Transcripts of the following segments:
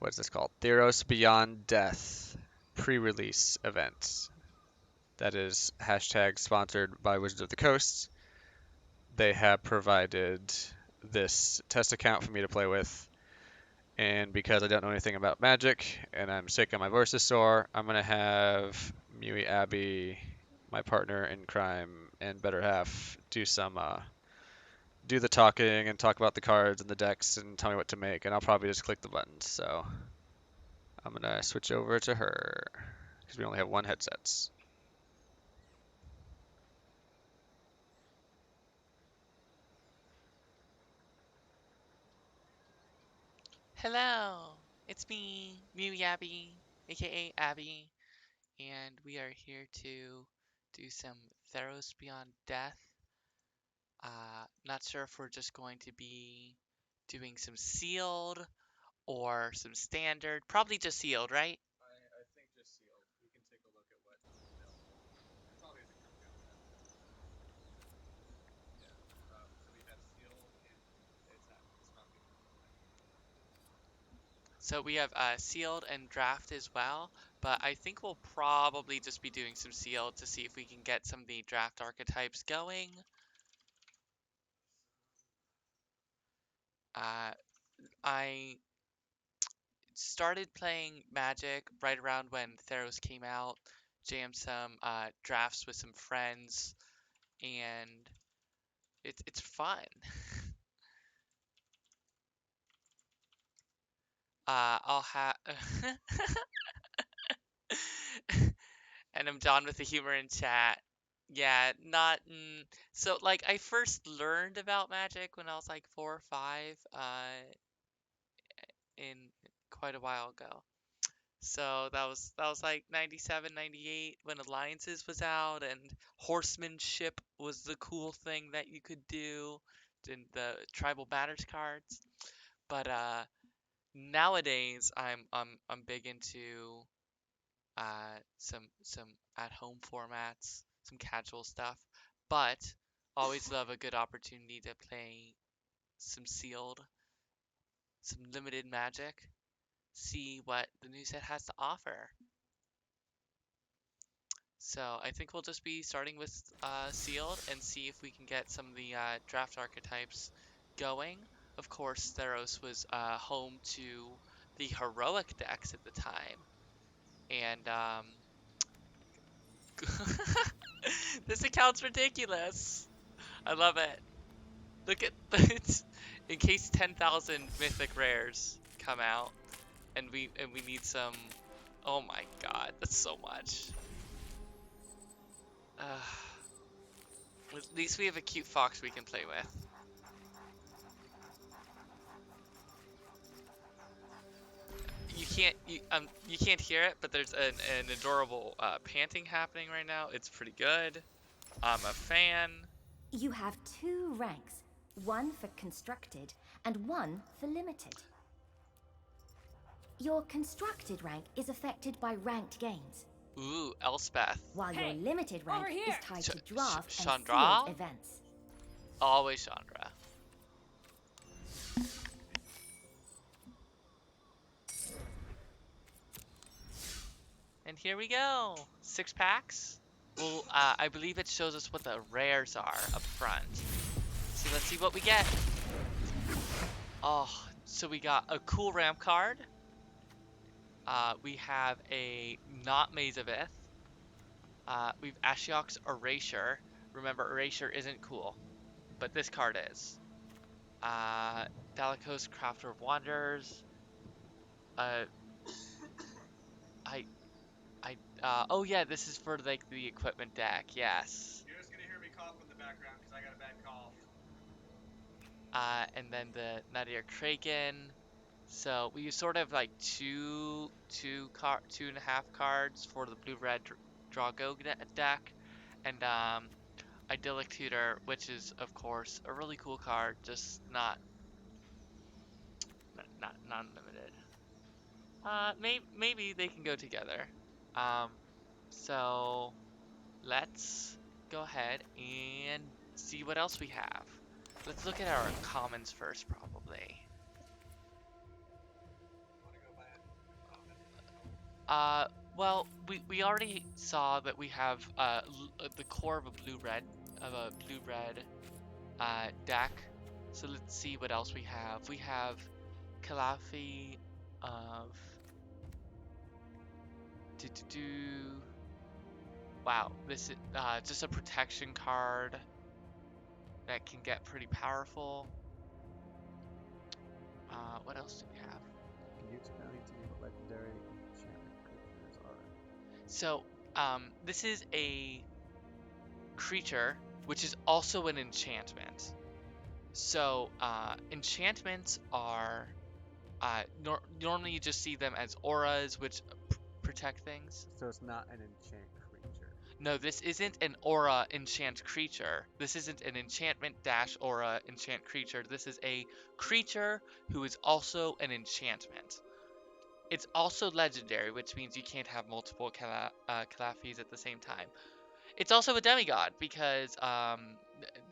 what's this called? Theros Beyond Death pre-release event. That is hashtag sponsored by Wizards of the Coast. They have provided this test account for me to play with. And because I don't know anything about Magic and I'm sick and my voice is sore, I'm gonna have Mewyabby, my partner in crime and better half, do the talking and talk about the cards and the decks and tell me what to make, and I'll probably just click the buttons. So I'm gonna switch over to her because we only have one headset. Hello, it's me, Mewyabby, aka Abby, and we are here to do some Theros Beyond Death. Not sure if we're just going to be doing some sealed or some standard. Probably just sealed, right? I think just sealed. We can take a look at what's available. It probably isn't coming out yet. Yeah. So we have sealed and it's not being coming out. So we have sealed and draft as well, but I think we'll probably just be doing some sealed to see if we can get some of the draft archetypes going. Uh, I started playing Magic right around when Theros came out, jammed some drafts with some friends, and it's fun. I'll have and I'm John with the humor in chat. Yeah, not so like I first learned about Magic when I was like 4 or 5, in quite a while ago. So that was like 97, 98 when Alliances was out and Horsemanship was the cool thing that you could do in the Tribal Matters cards. But nowadays I'm big into some at-home formats, some casual stuff, but always love a good opportunity to play some sealed, some limited Magic, see what the new set has to offer. So I think we'll just be starting with sealed and see if we can get some of the draft archetypes going. Of course, Theros was home to the heroic decks at the time, and this account's ridiculous. I love it. Look at it. In case 10,000 mythic rares come out, and we need some. Oh my god, that's so much. At least we have a cute fox we can play with. You can't hear it, but there's an adorable panting happening right now. It's pretty good. I'm a fan. You have two ranks, one for constructed and one for limited. Your constructed rank is affected by ranked games, Ooh, Elspeth. while your limited rank is tied to draft and Chandra? sealed events. Always Chandra. And here we go. 6 packs. Well, I believe it shows us what the rares are up front. So let's see what we get. Oh, so we got a cool ramp card. We have a not Maze of Ith. We've Ashiok's Erasure. Remember, Erasure isn't cool, but this card is. Dalico's Crafter of Wanderers. Uh, I, oh yeah, this is for like the equipment deck. Yes. You're just gonna hear me cough in the background because I got a bad cough. And then the Nadir Kraken. So we use sort of like two and a half cards for the blue-red draw go deck, and Idyllic Tutor, which is of course a really cool card, just not unlimited. Maybe they can go together. Um, so let's go ahead and see what else we have. Let's look at our commons first, probably. Well, we already saw that we have the core of a blue red deck. So let's see what else we have. We have Calafi of do do do. Wow, this is just a protection card that can get pretty powerful. What else do we have? Can you tell me what legendary enchantment creatures are? So, this is a creature which is also an enchantment. So, enchantments are normally you just see them as auras which protect things. So it's not an enchant creature. No, this isn't an aura enchant creature. This isn't an enchantment dash aura enchant creature. This is a creature who is also an enchantment. It's also legendary, which means you can't have multiple Calafis at the same time. It's also a demigod because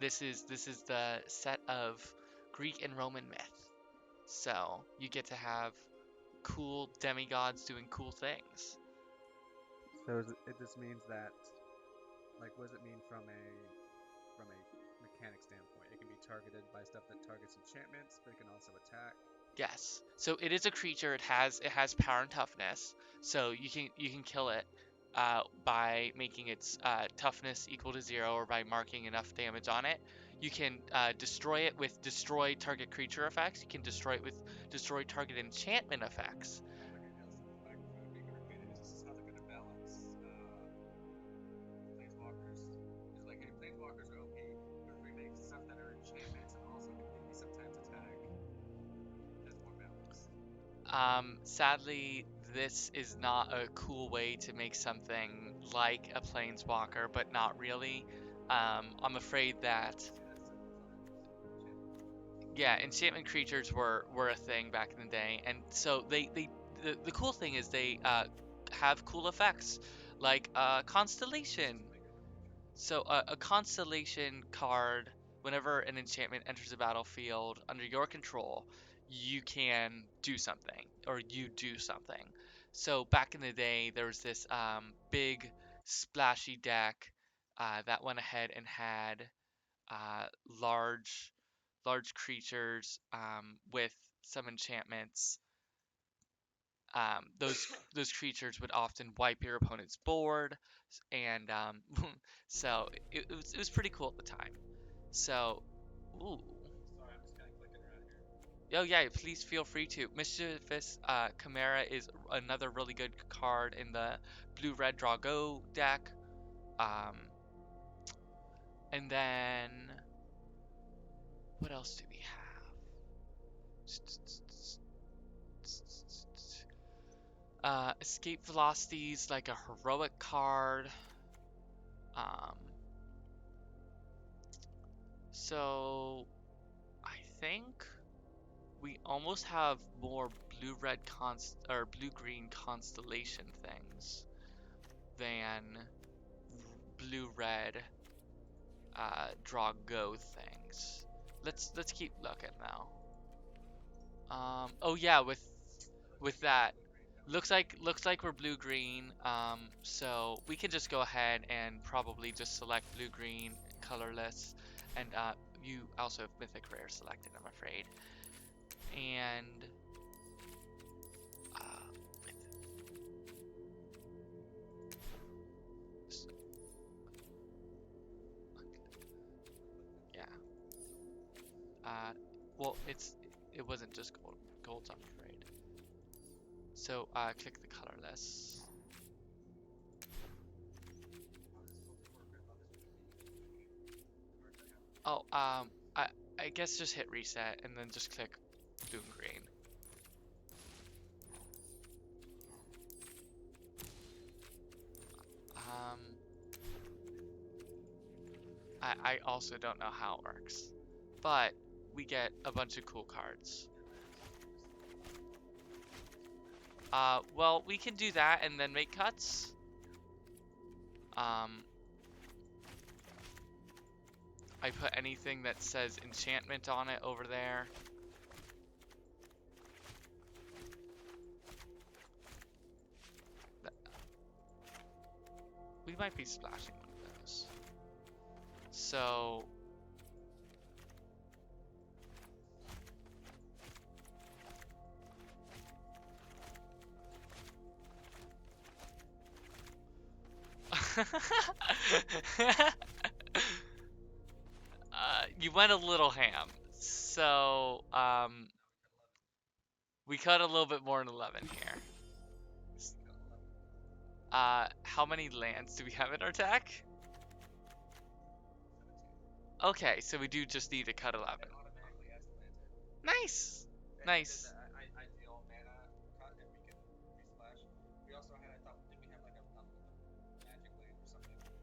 this is the set of Greek and Roman myth. So you get to have cool demigods doing cool things. So it just means that, like, what does it mean from a mechanic standpoint? It can be targeted by stuff that targets enchantments, but it can also attack. Yes. So it is a creature. It has power and toughness. So you can kill it by making its toughness equal to 0 or by marking enough damage on it. You can destroy it with destroy target creature effects. You can destroy it with destroy target enchantment effects. Sadly, this is not a cool way to make something like a planeswalker, but not really. I'm afraid that yeah, enchantment creatures were a thing back in the day, and so the cool thing is they have cool effects like constellation. So a constellation card, whenever an enchantment enters the battlefield under your control, you can do something, or you do something. So back in the day, there was this big splashy deck that went ahead and had uh, large, large creatures with some enchantments. Those creatures would often wipe your opponent's board, and so it was pretty cool at the time. So, ooh. Sorry, I'm just kind of clicking around here. Oh yeah, please feel free to. Mischievous Chimera is another really good card in the blue-red draw go deck. Um, and then what else do we have? Escape Velocities, like a heroic card. Um, so I think we almost have more blue-red or blue-green constellation things than blue-red draw go things. Let's keep looking now. Oh yeah, with that, looks like we're blue green. So we can just go ahead and probably just select blue green colorless, and you also have mythic rare selected, I'm afraid. And yeah. Well, it wasn't just golds, I'm afraid. So click the colorless. Oh, I guess just hit reset and then just click blue and green. I also don't know how it works, but we get a bunch of cool cards. Well, we can do that and then make cuts. I put anything that says enchantment on it over there. we might be splashing one of those. So you went a little ham. So we cut a little bit more than 11 here. How many lands do we have in our deck? Okay, so we do just need to cut 11. Nice. Nice.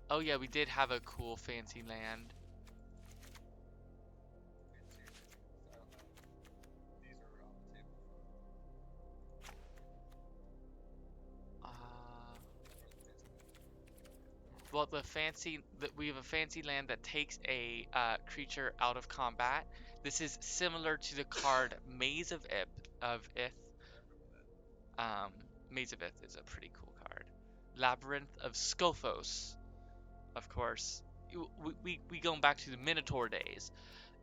Oh yeah, we did have a cool fancy land. Well, we have a fancy land that takes a creature out of combat. This is similar to the card Maze of Ith. Um, Maze of Ith is a pretty cool card. Labyrinth of Scophos, of course. We going back to the Minotaur days,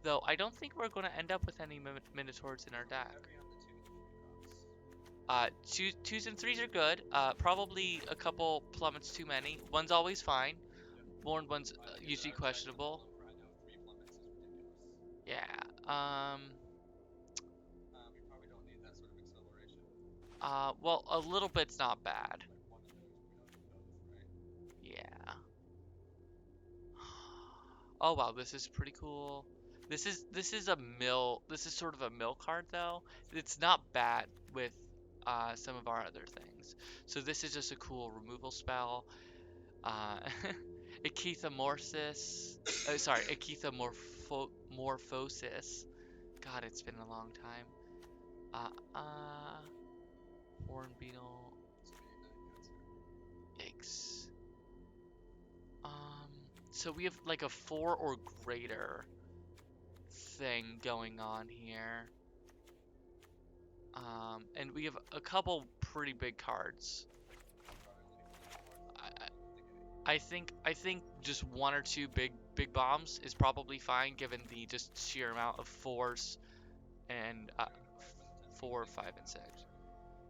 though. I don't think we're going to end up with any Minotaurs in our deck. Twos and threes are good. Probably a couple plummets too many. One's always fine. One's usually questionable. Yeah. Well, a little bit's not bad. Yeah. Oh wow, this is pretty cool. This is a mill. This is sort of a mill card though. It's not bad with some of our other things. So this is just a cool removal spell. Uh, Echethomorphosis. Sorry, Echethomorphosis. God, it's been a long time. Horn beetle. Yikes. So we have like a 4 or greater thing going on here. And we have a couple pretty big cards. I think just 1 or 2 big bombs is probably fine given the just sheer amount of 4s and 4, 5, and 6.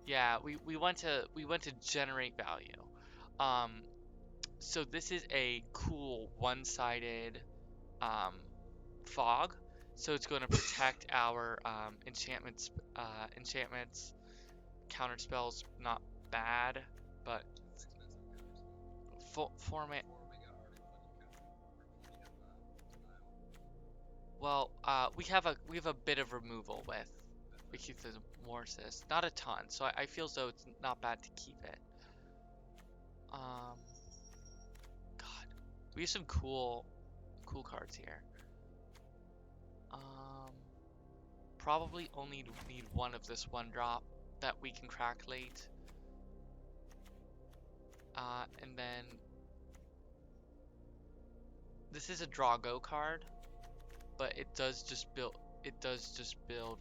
Yeah, we want to generate value. So this is a cool one-sided fog. So it's going to protect our enchantments. Counter spells, not bad, but format. Well, we have a bit of removal with Echethomorphosis, not a ton, so I feel as though it's not bad to keep it. God, we have some cool cards here. Probably only need 1 of this 1-drop that we can crack late. And then this is a draw go card, but it does just build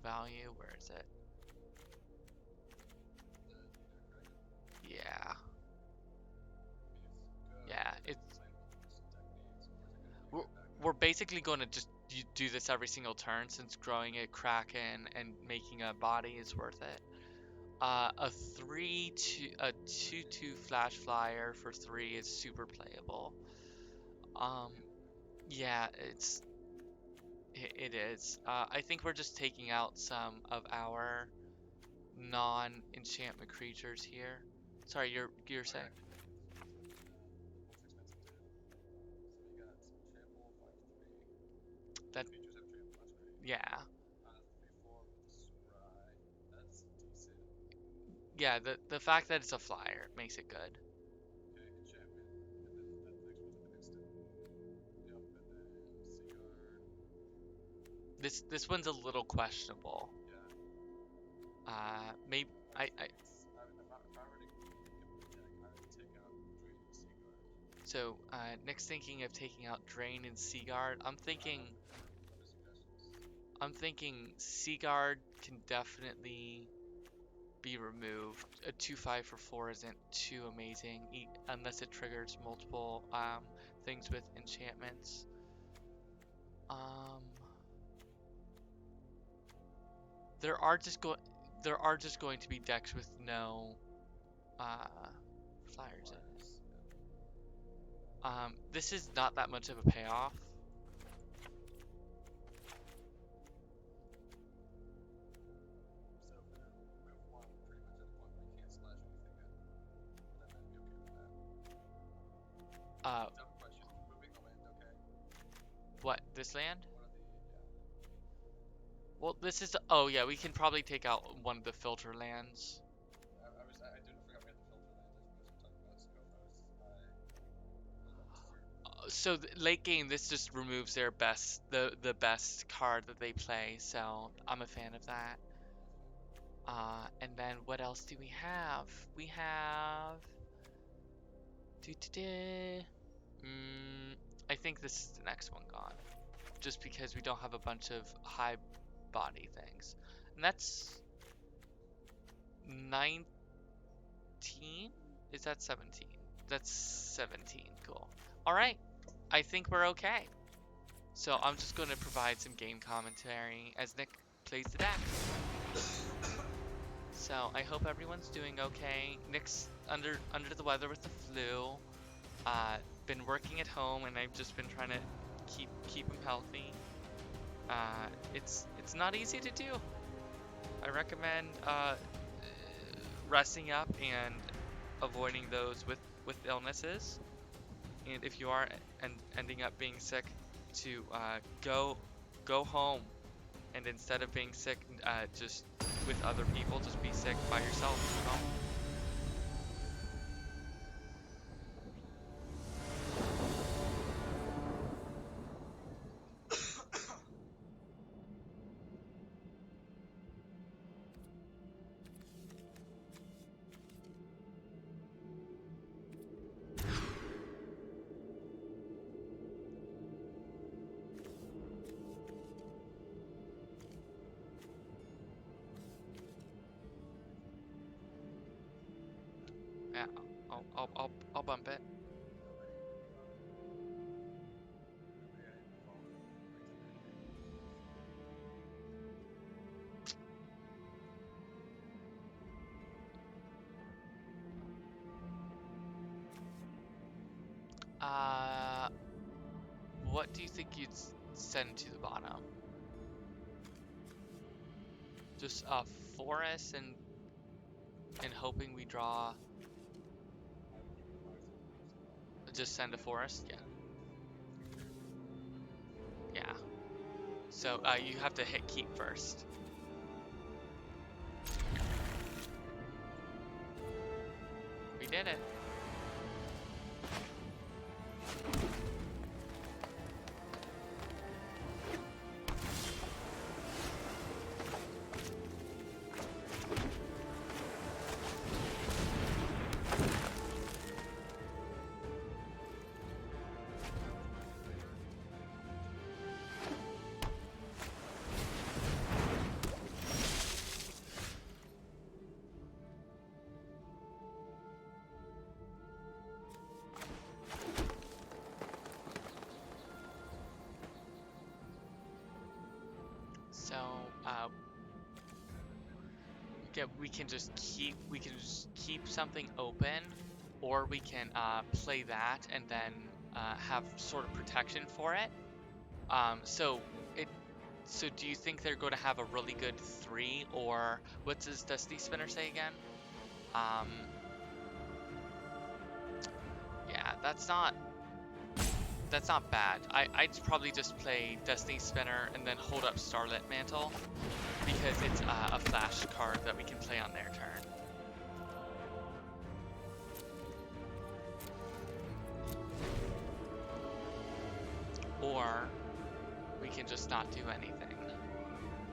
value. Where is it? Yeah. Yeah, we're basically going to just do this every single turn since growing a Kraken and making a body is worth it. A 2/2 flash flyer for 3 is super playable. Yeah, it is. I think we're just taking out some of our non-enchantment creatures here. Sorry, you're saying? That yeah. Yeah, the fact that it's a flyer makes it good. This one's a little questionable. Maybe I So next thinking of taking out Drain and Seaguard. I'm thinking Seaguard can definitely be removed. A 2/5 for 4 isn't too amazing, unless it triggers multiple things with enchantments. There are just going to be decks with no flyers in it. This is not that much of a payoff. What, this land? Well, this is. Oh yeah, we can probably take out one of the filter lands. So late game, this just removes their the best card that they play. So I'm a fan of that. And then what else do we have? We have. I think this is the next one gone. Just because we don't have a bunch of high body things. And that's 19? Is that 17? That's 17. Cool. Alright. I think we're okay. So I'm just going to provide some game commentary as Nick plays the deck. So I hope everyone's doing okay. Nick's under the weather with the flu. Been working at home, and I've just been trying to keep him healthy. It's not easy to do. I recommend resting up and avoiding those with illnesses. And if you are ending up being sick, to go home, and instead of being sick just with other people, just be sick by yourself at home. Yeah, I'll bump it. What do you think you'd send to the bottom? Just a forest and hoping we draw. Just send a forest, yeah. Yeah. So you have to hit keep first. We did it. So yeah, we can just keep something open, or we can play that and then have sort of protection for it. So do you think they're going to have a really good 3, or what does Dusty Spinner say again? Yeah, that's not bad. I'd probably just play Destiny Spinner and then hold up Starlit Mantle, because it's a flash card that we can play on their turn. Or we can just not do anything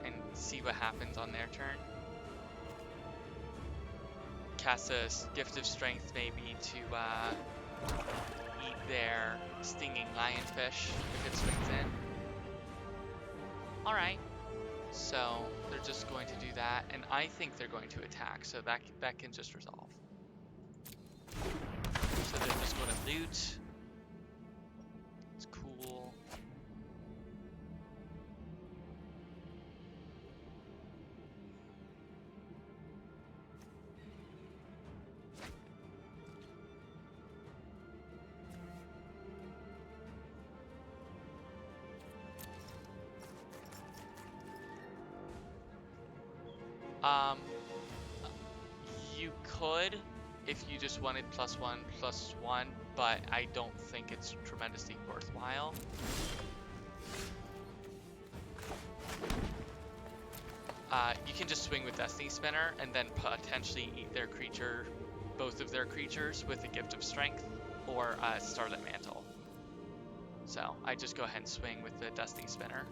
and see what happens on their turn. Cast a Gift of Strength maybe to eat their Stinging Lionfish if it swings in. Alright. So they're just going to do that, and I think they're going to attack, so that can just resolve. So they're just going to loot. It's cool. You could, if you just wanted +1/+1, but I don't think it's tremendously worthwhile. You can just swing with Destiny Spinner and then potentially eat their creature, both of their creatures, with a Gift of Strength or Starlit Mantle. So I just go ahead and swing with the Destiny Spinner.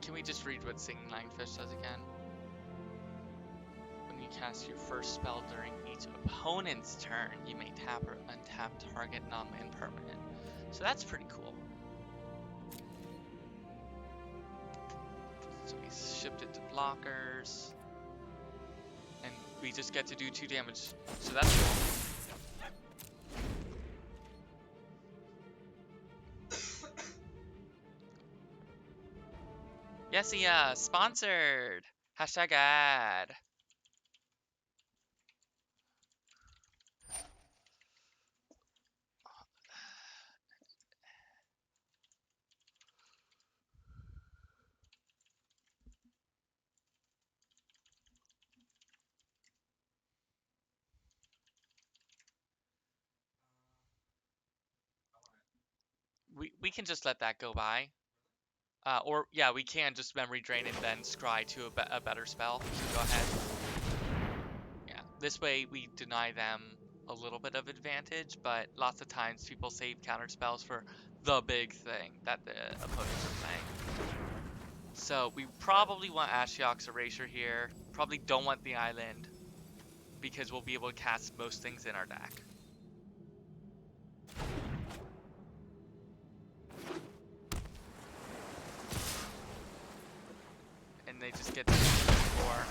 Can we just read what Singing Lionfish says again? When you cast your first spell during each opponent's turn, you may tap or untap target non-land permanent. So that's pretty cool. So we shipped it to blockers. And we just get to do 2 damage. So that's cool. Yes, yeah, sponsored. Hashtag ad. We can just let that go by. Or, yeah, we can just memory drain and then scry to a better spell. So go ahead. Yeah, this way we deny them a little bit of advantage, but lots of times people save counter spells for the big thing that the opponents are playing. So we probably want Ashiok's Erasure here. Probably don't want the island, because we'll be able to cast most things in our deck. And they just get to 4.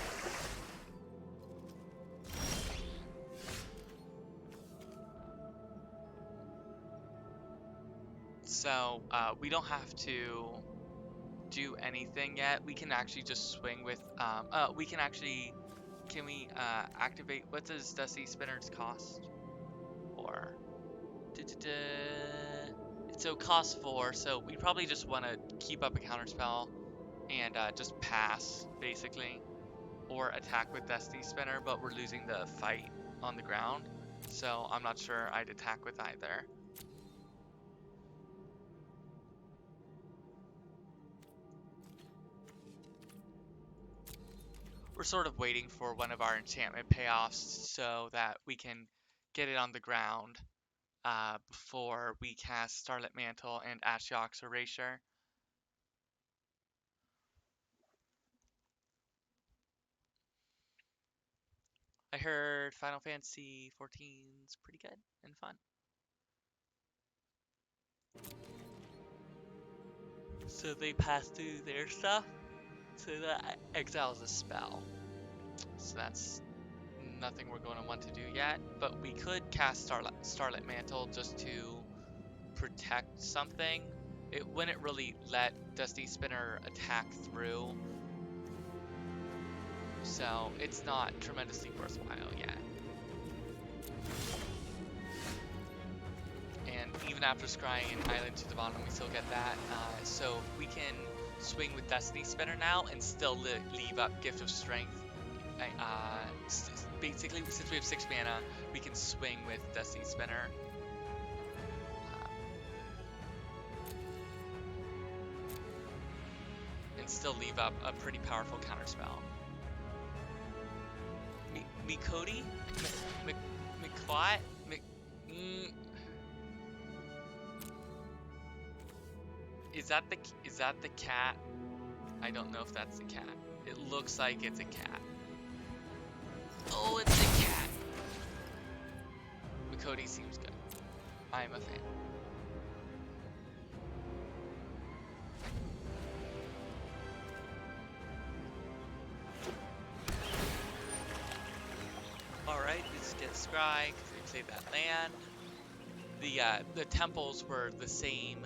So we don't have to do anything yet. We can actually just swing with we can actually, can we activate, what does Dusty Spinner's cost? 4. So it costs 4, so we probably just want to keep up a counterspell and just pass basically, or attack with Destiny Spinner, but we're losing the fight on the ground, so I'm not sure I'd attack with either. We're sort of waiting for one of our enchantment payoffs so that we can get it on the ground before we cast Starlit Mantle and Ashiok's Erasure. I heard Final Fantasy 14's pretty good and fun. So they pass through their stuff, so that exiles a spell. So that's nothing we're going to want to do yet, but we could cast Starlit Mantle just to protect something. It wouldn't really let Dusty Spinner attack through, so it's not tremendously worthwhile yet. And even after scrying an island to the bottom, we still get that. So we can swing with Destiny Spinner now and still leave up Gift of Strength. Basically, since we have 6 mana, we can swing with Destiny Spinner. And still leave up a pretty powerful counterspell. Mikoti? Miklot? Is that the cat? I don't know if that's the cat. It looks like it's a cat. Oh, it's a cat. Makodi seems good. I am a fan. Alright, we just get Scry, because we played that land. The temples were the same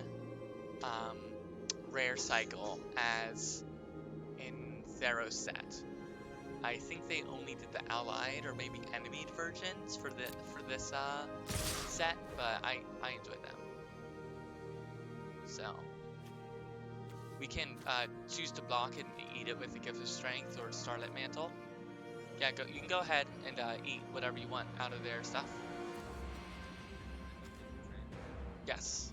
rare cycle as in Theros set. I think they only did the allied or maybe enemied versions for this set, but I enjoyed them. So we can choose to block and eat it with the Gift of Strength or Starlit Mantle. Yeah, you can go ahead and eat whatever you want out of their stuff. Yes.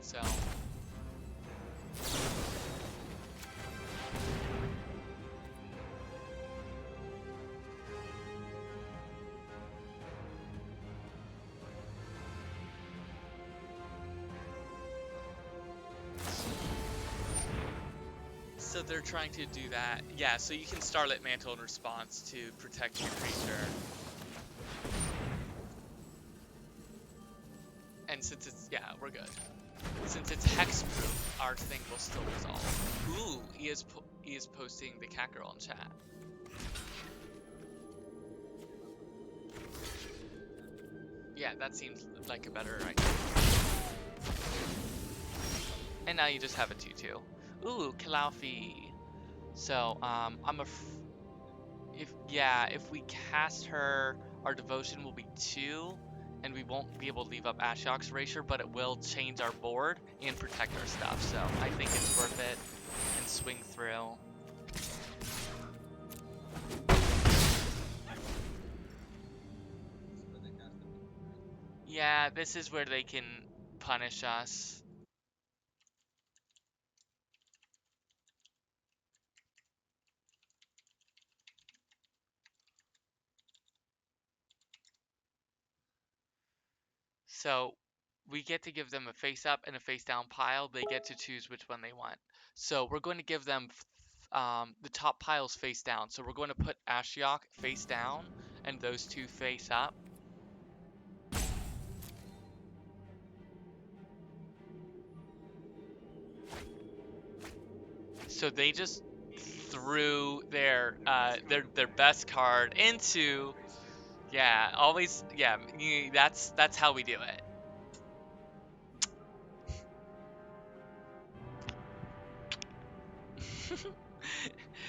So. So they're trying to do that. Yeah, so you can Starlit Mantle in response to protect your creature. And since it's, yeah, we're good. Since it's hexproof, our thing will still resolve. Ooh, he is posting the cat girl in chat. Yeah, that seems like a better idea. And now you just have a 2/2. Ooh, Kalaufi. So, if we cast her, our devotion will be 2, and we won't be able to leave up Ashiok's Erasure, but it will change our board and protect our stuff. So I think it's worth it and swing through. Yeah, this is where they can punish us. So we get to give them a face up and a face down pile. They get to choose which one they want. So we're going to give them the top piles face down. So we're going to put Ashiok face down and those two face up. So they just threw their best card into, yeah, always, yeah, that's how we do it.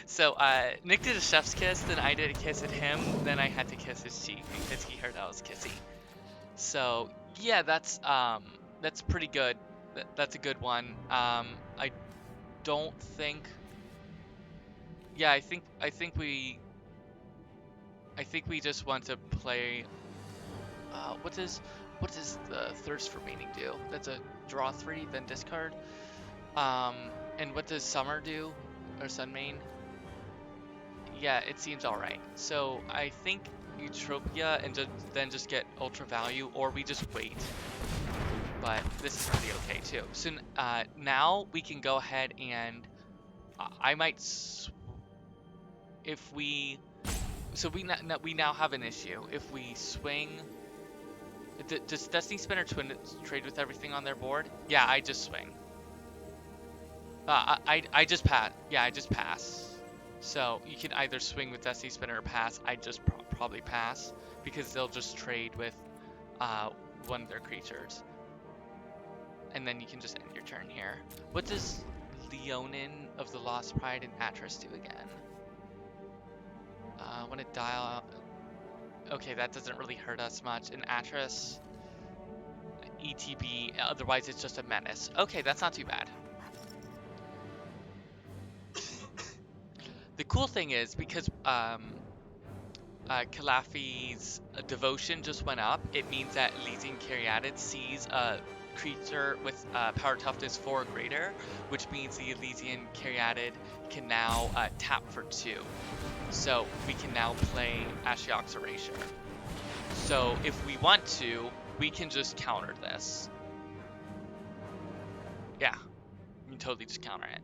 So Nick did a chef's kiss, then I did a kiss at him, then I had to kiss his cheek because he heard I was kissy. So yeah, that's pretty good. That's a good one. I don't think. Yeah, I think we just want to play. What does the Thirst for Meaning do? That's a draw 3, then discard. And what does Summer do, or Sunmane? Yeah, it seems all right. So I think Utopia and then just get Ultra Value, or we just wait. But this is pretty okay too. So now we can go ahead and I might if we we now have an issue. If we swing, does Destiny Spinner trade with everything on their board? Yeah, I just swing. I just pass. Yeah, I just pass. So you can either swing with Destiny Spinner or pass. I just probably pass because they'll just trade with one of their creatures. And then you can just end your turn here. What does Leonin of the Lost Pride and Atris do again? I want to dial out. Okay, that doesn't really hurt us much. And Atris, ETB, otherwise it's just a menace. Okay, that's not too bad. The cool thing is, because Kalafi's devotion just went up, it means that Elysian Caryatid sees a creature with power toughness 4 or greater, which means the Elysian Caryatid can now tap for 2. So we can now play Ashiok's Erasure. So if we want to, we can just counter this. Yeah, we can totally just counter it.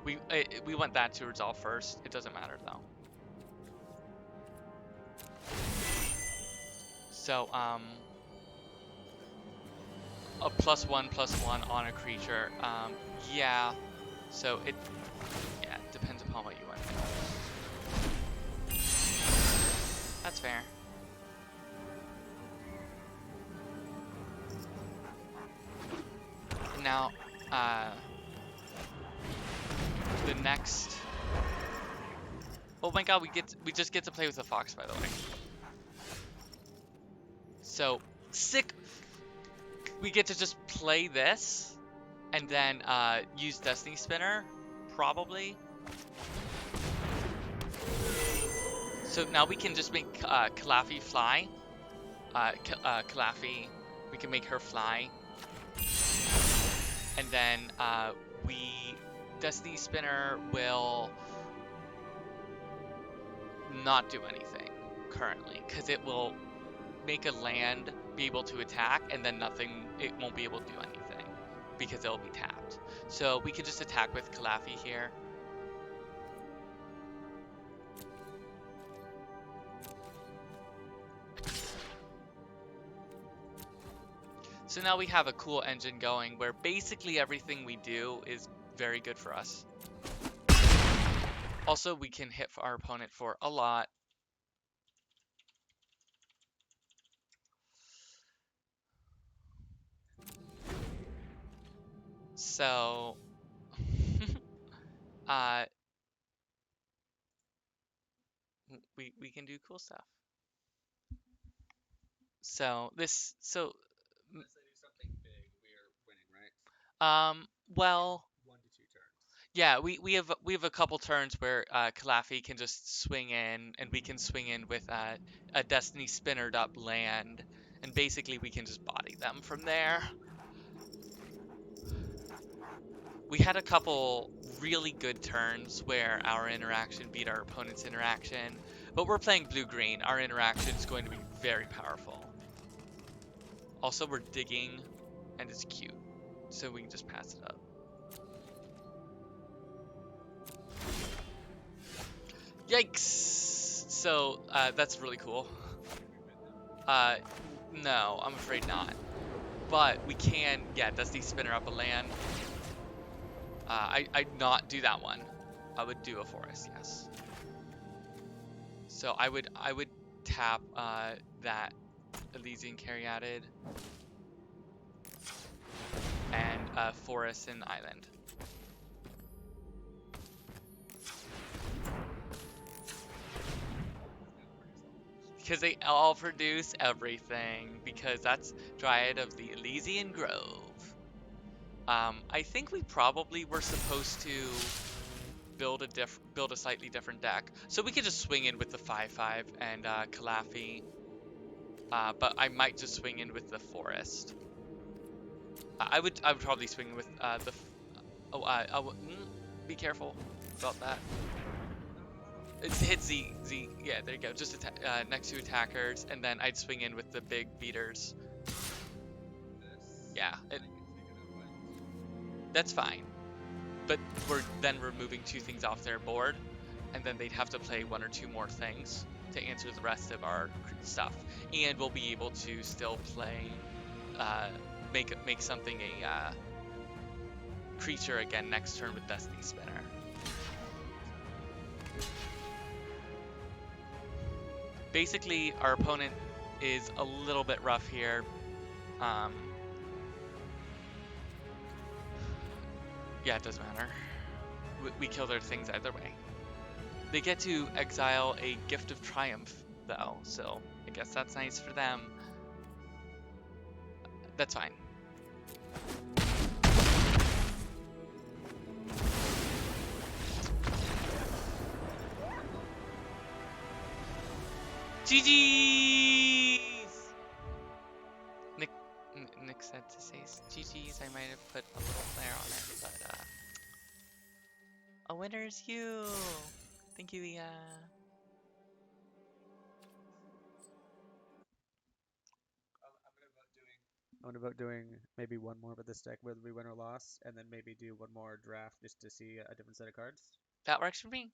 We want that to resolve first. It doesn't matter though. So a +1/+1 on a creature. Yeah. So it depends upon what you want. That's fair. Now, the next. Oh my God, we just get to play with the fox, by the way. So sick. We get to just play this, and then use Destiny Spinner, probably. So now we can just make Kalafi fly. Kalafi, we can make her fly. And then Destiny Spinner will not do anything currently, because it will make a land be able to attack, and then it won't be able to do anything, because it'll be tapped. So we can just attack with Kalafi here. So now we have a cool engine going where basically everything we do is very good for us. Also, we can hit our opponent for a lot. So, we can do cool stuff. So Unless they do something big, we are winning, right? well, 1 to 2 turns. yeah, we have a couple turns where Kalafi can just swing in, and we can swing in with a Destiny Spinnered up land, and basically we can just body them from there. We had a couple really good turns where our interaction beat our opponent's interaction, but we're playing blue-green. Our interaction is going to be very powerful. Also, we're digging, and it's cute, so we can just pass it up. Yikes! So, that's really cool. No, I'm afraid not. But we can, Dusty Spinner up a land. I'd not do that one. I would do a forest, yes. So I would tap that Elysian Caryatid and forest and island. Because they all produce everything, because that's Dryad of the Elysian Grove. I think we probably were supposed to build a slightly different deck, so we could just swing in with the 5/5 and Kalafi, but I might just swing in with the forest. I would probably swing with be careful about that. It's hit Z. Yeah, there you go. Just next to attackers, and then I'd swing in with the big beaters. Yeah, that's fine. But we're then removing 2 things off their board, and then they'd have to play 1 or 2 more things to answer the rest of our stuff. And we'll be able to still play, make something a creature again next turn with Destiny Spinner. Basically, our opponent is a little bit rough here. Yeah, it doesn't matter. We kill their things either way. They get to exile a Gift of Triumph, though, so I guess that's nice for them. That's fine. GG's! Nick said to say GG's. I might have put a little flare on it, but a winner is you. Thank you, Leah. I'm gonna vote doing wonder about doing maybe one more with this deck, whether we win or loss, and then maybe do one more draft just to see a different set of cards. That works for me.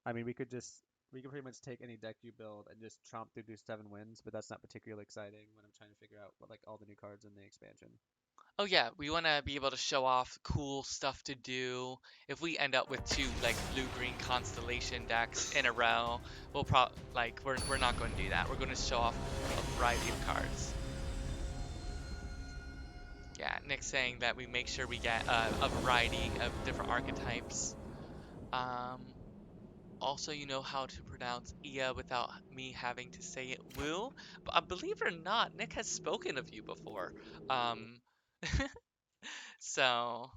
I mean, we could pretty much take any deck you build and just chomp through 7 wins, but that's not particularly exciting when I'm trying to figure out what like all the new cards in the expansion. Oh yeah, we want to be able to show off cool stuff to do. If we end up with 2 like blue-green constellation decks in a row, we'll we're not going to do that. We're going to show off a variety of cards. Yeah, Nick's saying that we make sure we get a variety of different archetypes. Also, you know how to pronounce Ia without me having to say it. Woo? But believe it or not, Nick has spoken of you before. Um, so.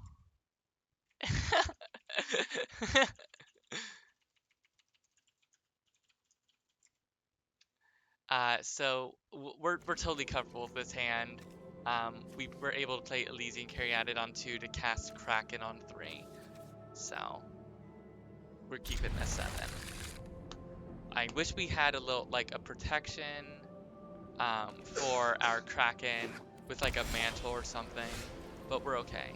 We're totally comfortable with this hand. We were able to play Elysian Caryatid on 2 to cast Kraken on 3. So we're keeping this 7. I wish we had a little like a protection for our Kraken with like a mantle or something, but we're okay.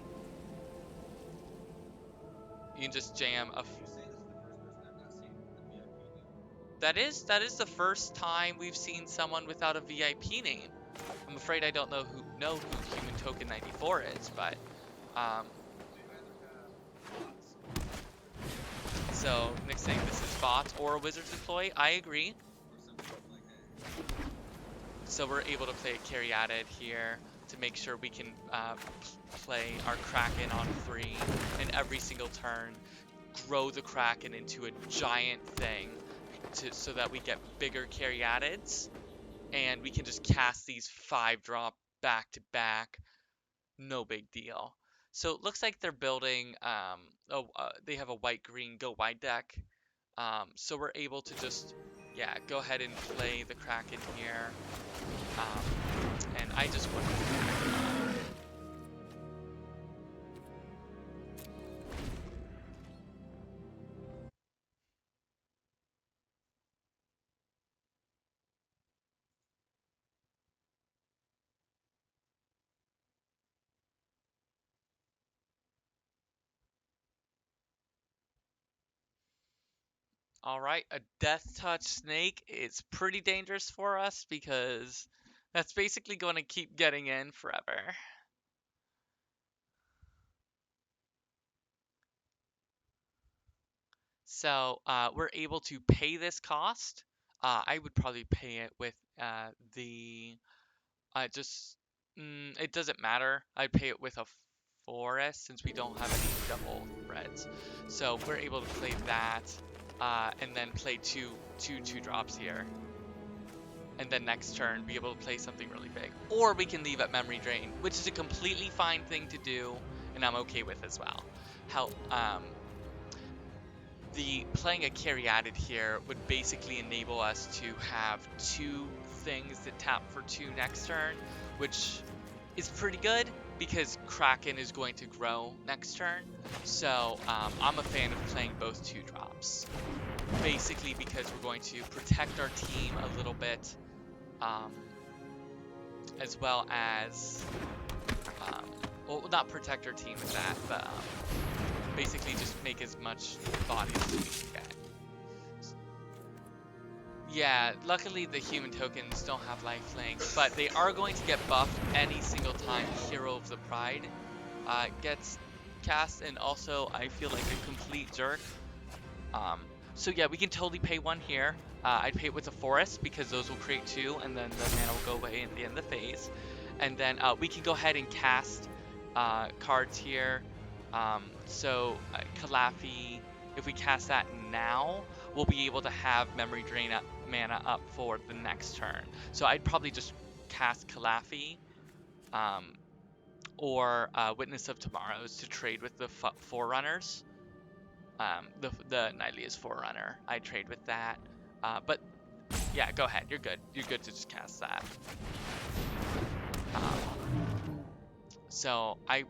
You can just jam a. That is the first time we've seen someone without a VIP name. I'm afraid I don't know who Human Token 94 is, but so Nick's saying this is bots or a Wizard's Employee. I agree. So we're able to play a Caryatid here to make sure we can play our Kraken on 3 and every single turn grow the Kraken into a giant thing so that we get bigger Caryatids and we can just cast these 5-drop back to back. No big deal. So it looks like they're building they have a white-green go wide deck. So we're able to just go ahead and play the Kraken here. And I just want to All right, a Death Touch Snake is pretty dangerous for us because that's basically going to keep getting in forever. So we're able to pay this cost. I would probably pay it with the it doesn't matter. I'd pay it with a forest since we don't have any double threads. So we're able to play that and then play two drops here. And then next turn be able to play something really big. Or we can leave at Memory Drain, which is a completely fine thing to do and I'm okay with as well. How the playing a Caryatid here would basically enable us to have 2 things that tap for 2 next turn, which is pretty good because Kraken is going to grow next turn. So I'm a fan of playing both 2 drops. Basically because we're going to protect our team a little bit, as well as, well, not protect our team with that, but basically just make as much bodies as we can get. Yeah, luckily the human tokens don't have lifelink, but they are going to get buffed any single time Hero of the Pride gets cast, and also I feel like a complete jerk. So yeah, we can totally pay 1 here. I'd pay it with a forest because those will create 2, and then the mana will go away at the end of the phase. And then we can go ahead and cast cards here. Calafi, if we cast that now, we'll be able to have Memory Drain mana up for the next turn. So I'd probably just cast Calafi or Witness of Tomorrows to trade with the Forerunners. The Nihilia's Forerunner. I'd trade with that. But yeah, go ahead. You're good. You're good to just cast that. So I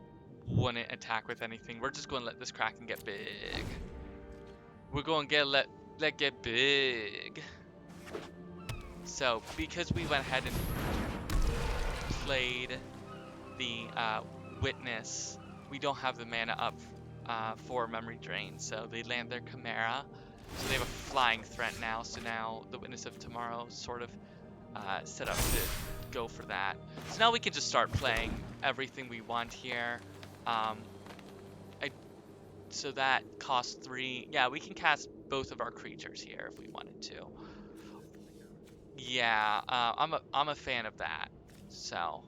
wouldn't attack with anything. We're just going to let this Kraken get big. We're going to let get big. So because we went ahead and played the Witness, we don't have the mana up for Memory Drain, so they land their Chimera. So they have a flying threat now, so now the Witness of Tomorrow sort of set up to go for that. So now we can just start playing everything we want here. So that costs 3. Yeah, we can cast both of our creatures here if we wanted to. Yeah, I'm a fan of that. So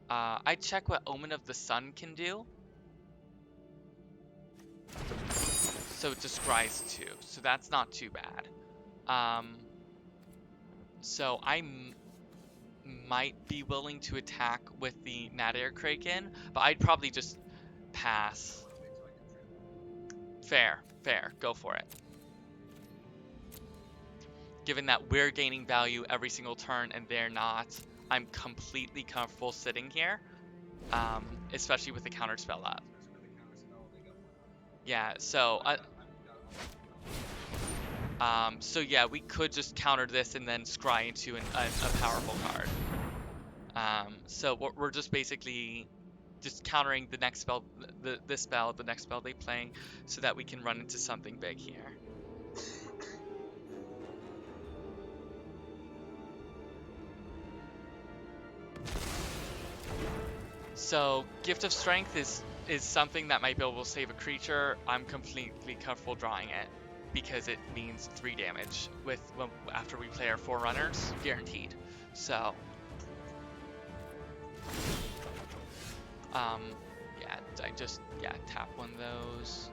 I check what Omen of the Sun can do. So it just scries 2, so that's not too bad. So I might be willing to attack with the Nadair Kraken, but I'd probably just pass. Fair, go for it. Given that we're gaining value every single turn and they're not, I'm completely comfortable sitting here, especially with the counter spell up. Yeah, so so yeah, we could just counter this and then scry into a powerful card. So we're just basically just countering the next spell, the spell, the next spell they play, so that we can run into something big here. So Gift of Strength is something that might be able to save a creature. I'm completely comfortable drawing it because it means 3 damage after we play our Forerunners, guaranteed. So yeah, I just tap one of those,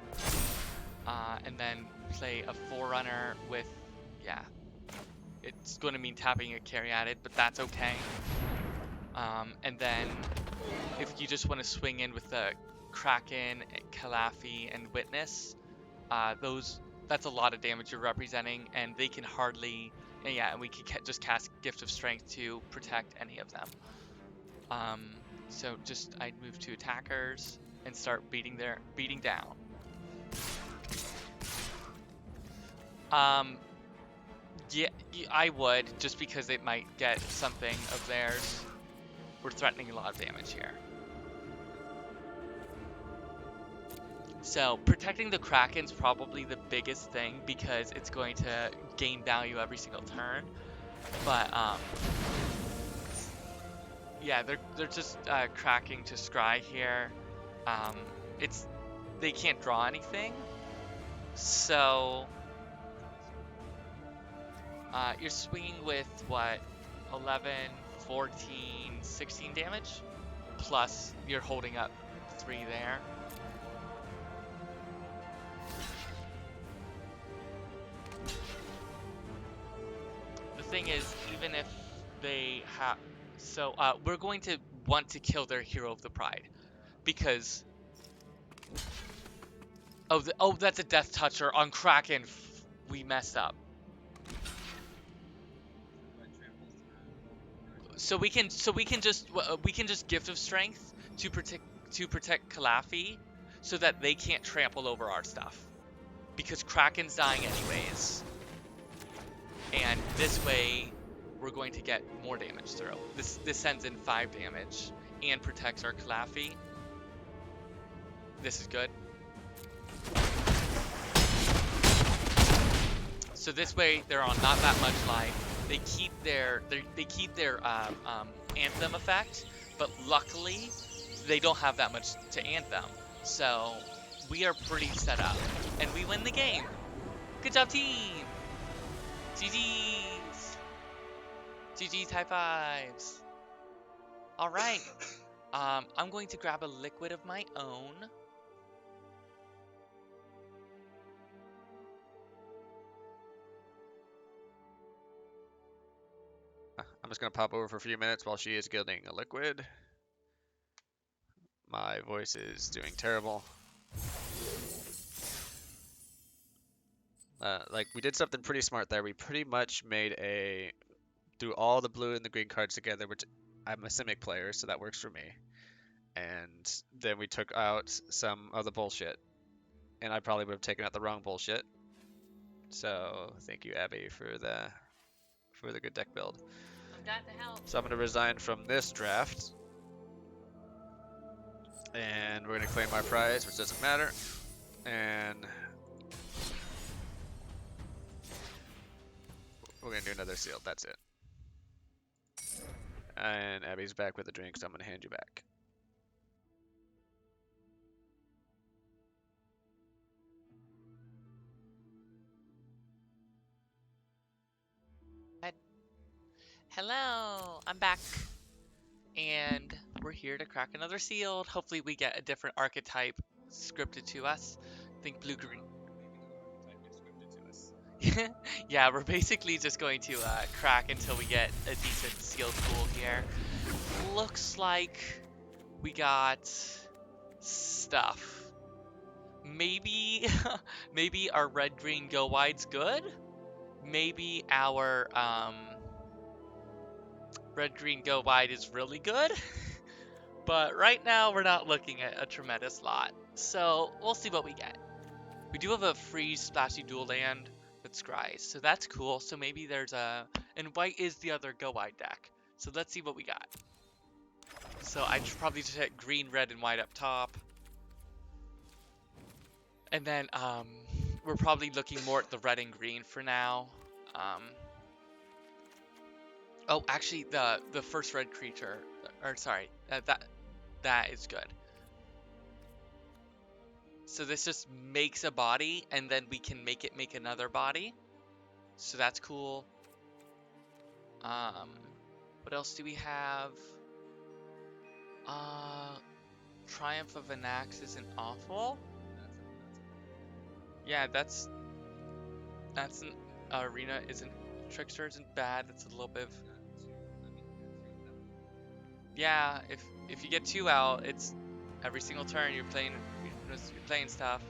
and then play a Forerunner with it's going to mean tapping a Caryatid, but that's okay. And then if you just want to swing in with the Kraken, Calafi, and Witness, that's a lot of damage you're representing, and they can hardly, and we can just cast Gift of Strength to protect any of them. So just I'd move to attackers and start beating down. Yeah, I would, just because it might get something of theirs. We're threatening a lot of damage here. So protecting the Kraken's probably the biggest thing because it's going to gain value every single turn. But yeah, they're just cracking to scry here. They can't draw anything. So you're swinging with what, 11, 14, 16 damage, plus you're holding up 3 there. The thing is, even if they have, so we're going to want to kill their Hero of the Pride because that's a Death Toucher on Kraken. We messed up. So we can just Gift of Strength to protect Calafi, so that they can't trample over our stuff, because Kraken's dying anyways, and this way we're going to get more damage through. This sends in 5 damage and protects our Calafi. This is good. So this way they're on not that much life. They keep their Anthem effect, but luckily they don't have that much to Anthem. So we are pretty set up, and we win the game. Good job, team. GG's. GG's, high fives. All right. I'm going to grab a liquid of my own. I'm just going to pop over for a few minutes while she is getting a liquid. My voice is doing terrible. Like, we did something pretty smart there. We pretty much threw all the blue and the green cards together, which I'm a Simic player, so that works for me. And then we took out some of the bullshit. And I probably would have taken out the wrong bullshit. So thank you, Abby, for the good deck build. I'm glad to help. So I'm gonna resign from this draft, and we're gonna claim my prize, which doesn't matter, and we're gonna do another sealed. That's it. And Abby's back with a drink, so I'm gonna hand you back. Hello, I'm back. And we're here to crack another sealed. Hopefully we get a different archetype scripted to us. Think blue-green. Yeah, we're basically just going to crack until we get a decent sealed pool here. Looks like we got stuff. Maybe, maybe our red-green go wide's good. Maybe our red-green go wide is really good. But right now we're not looking at a tremendous lot. So we'll see what we get. We do have a free splashy dual land with Scries, so that's cool. So maybe there's a... And white is the other go wide deck. So let's see what we got. So I should probably just hit green, red, and white up top. And then we're probably looking more at the red and green for now. Oh, actually, the first red creature, or sorry, that is good. So this just makes a body, and then we can make it make another body. So that's cool. What else do we have? Triumph of Anax isn't awful. Yeah, that's an arena isn't Trickster isn't bad. That's a little bit of... Yeah, if you get 2 out, it's every single turn you're playing stuff.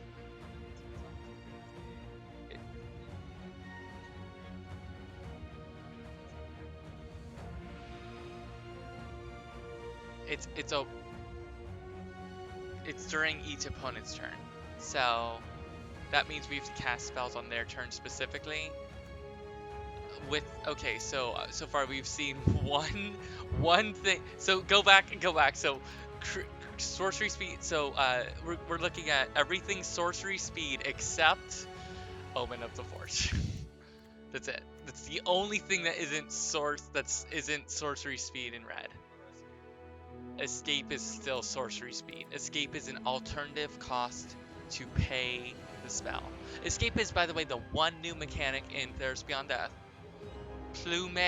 It's during each opponent's turn, so that means we have to cast spells on their turn specifically. Okay, so so far we've seen one thing. So go back. So sorcery speed. So we're looking at everything sorcery speed except Omen of the Forge. That's it. That's the only thing that isn't sorcery speed in red. Escape is still sorcery speed. Escape is an alternative cost to pay the spell. Escape is, by the way, the one new mechanic in Theros Beyond Death. Plume.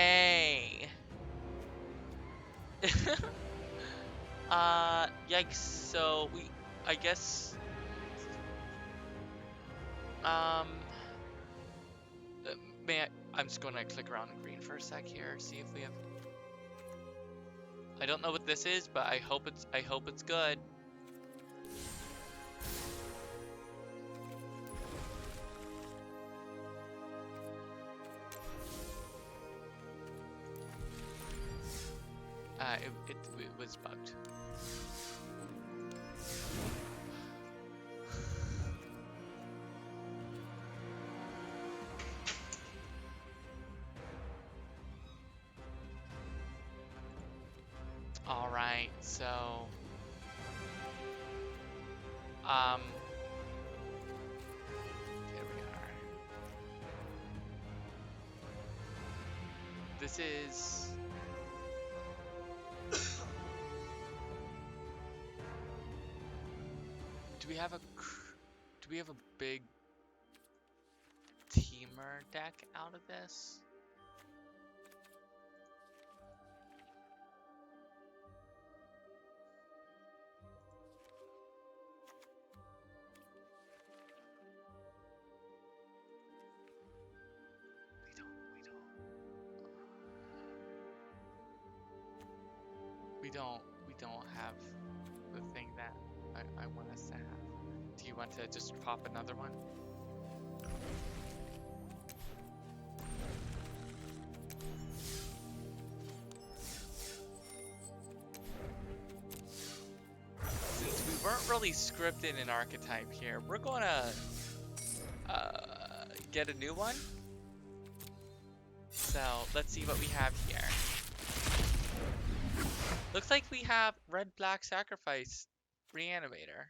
Yikes. So I guess, I'm just gonna click around in green for a sec here, see if we have... I don't know what this is, but I hope it's good. It was bugged. All right, so here we are. This is do we have a big teamer deck out of this? We don't have the thing that I want us to have. Do you want to just pop another one? Since we weren't really scripted an archetype here, we're gonna get a new one. So let's see what we have here. Looks like we have red-black sacrifice reanimator.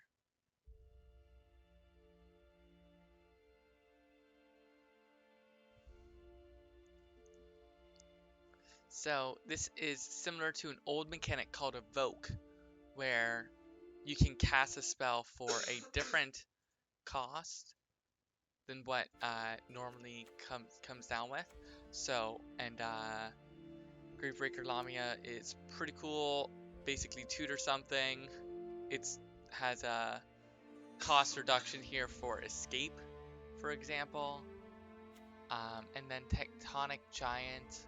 So this is similar to an old mechanic called Evoke, where you can cast a spell for a different cost than what normally comes down with. So, and Gravebreaker Lamia is pretty cool. Basically tutor something. It has a cost reduction here for escape, for example. And then Tectonic Giant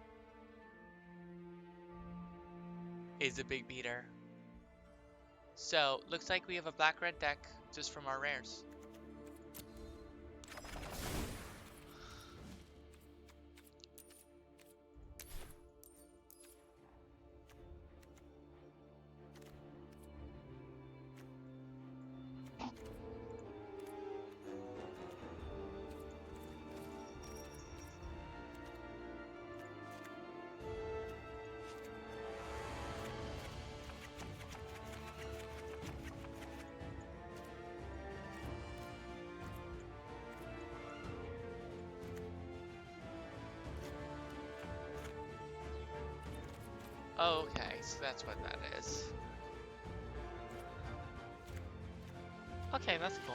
is a big beater. So, looks like we have a black-red deck just from our rares. Oh, okay, so that's what that is. Okay, that's cool.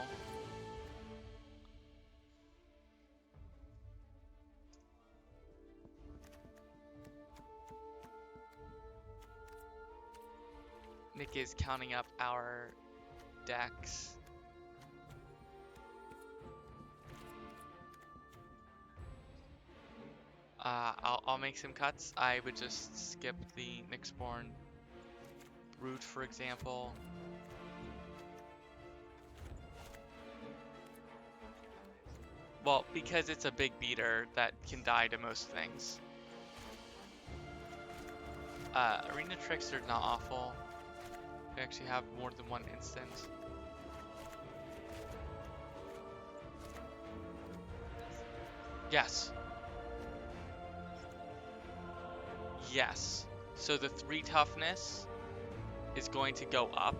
Nick is counting up our decks. I'll make some cuts. I would just skip the Nyxborn Brute, for example. Well, because it's a big beater that can die to most things. Arena Trickster not awful. We actually have more than one instant. Yes. Yes. So the 3 toughness is going to go up,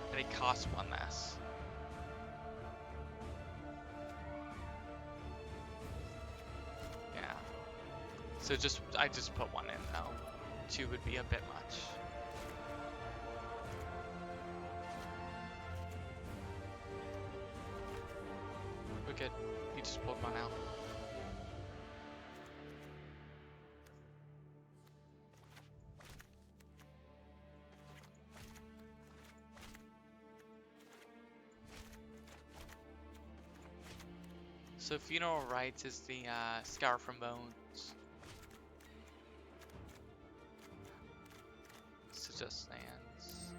and it costs 1 less. Yeah. So I just put 1 in though. 2 would be a bit much. We're good. You just pulled 1 out. So Funeral Rites is the Scour from Bones. So just lands.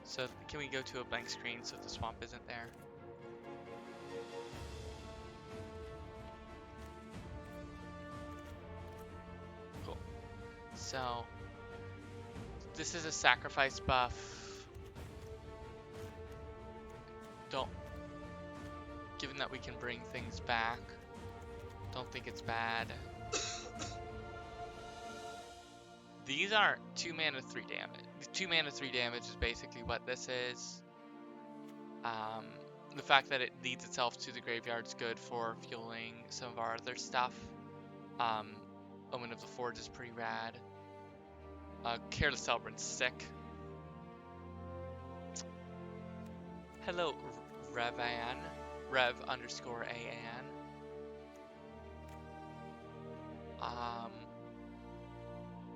So can we go to a blank screen so the swamp isn't there? Cool. So this is a sacrifice buff. Given that we can bring things back, don't think it's bad. These aren't 2 mana 3 damage. 2 mana 3 damage is basically what this is. The fact that it leads itself to the graveyard is good for fueling some of our other stuff. Omen of the Forge is pretty rad. Careless Celebrant's sick. Hello, Revan. Rev_AN.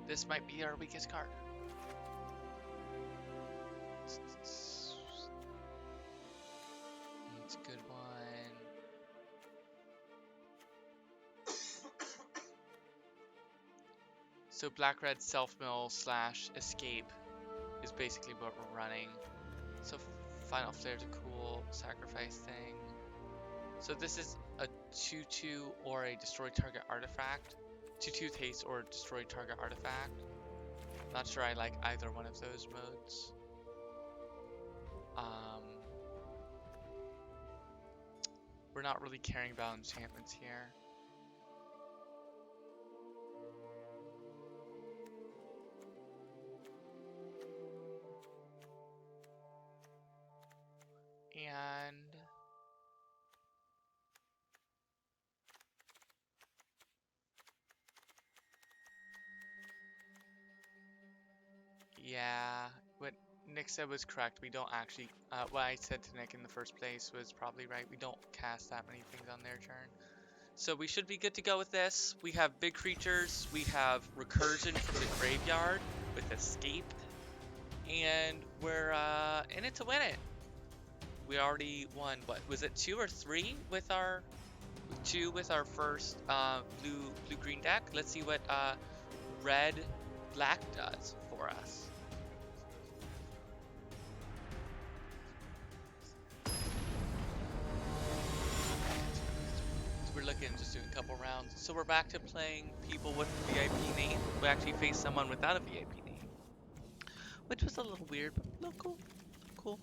This might be our weakest card. It's a good one. So black-red self-mill / escape is basically what we're running. So Final Flare's a cool sacrifice thing. So this is a 2/2 or a destroy target artifact. 2/2 haste or destroy target artifact. Not sure I like either one of those modes. We're not really caring about enchantments here. And yeah, what Nick said was correct. We don't actually, what I said to Nick in the first place was probably right. We don't cast that many things on their turn. So we should be good to go with this. We have big creatures. We have recursion from the graveyard with escape. And we're in it to win it. We already won, what, was it 2 or 3 with our 2 with our first blue-green deck? Let's see what red-black does for us. So we're looking just doing a couple rounds. So we're back to playing people with a VIP name. We actually faced someone without a VIP name, which was a little weird, but no, cool. Cool.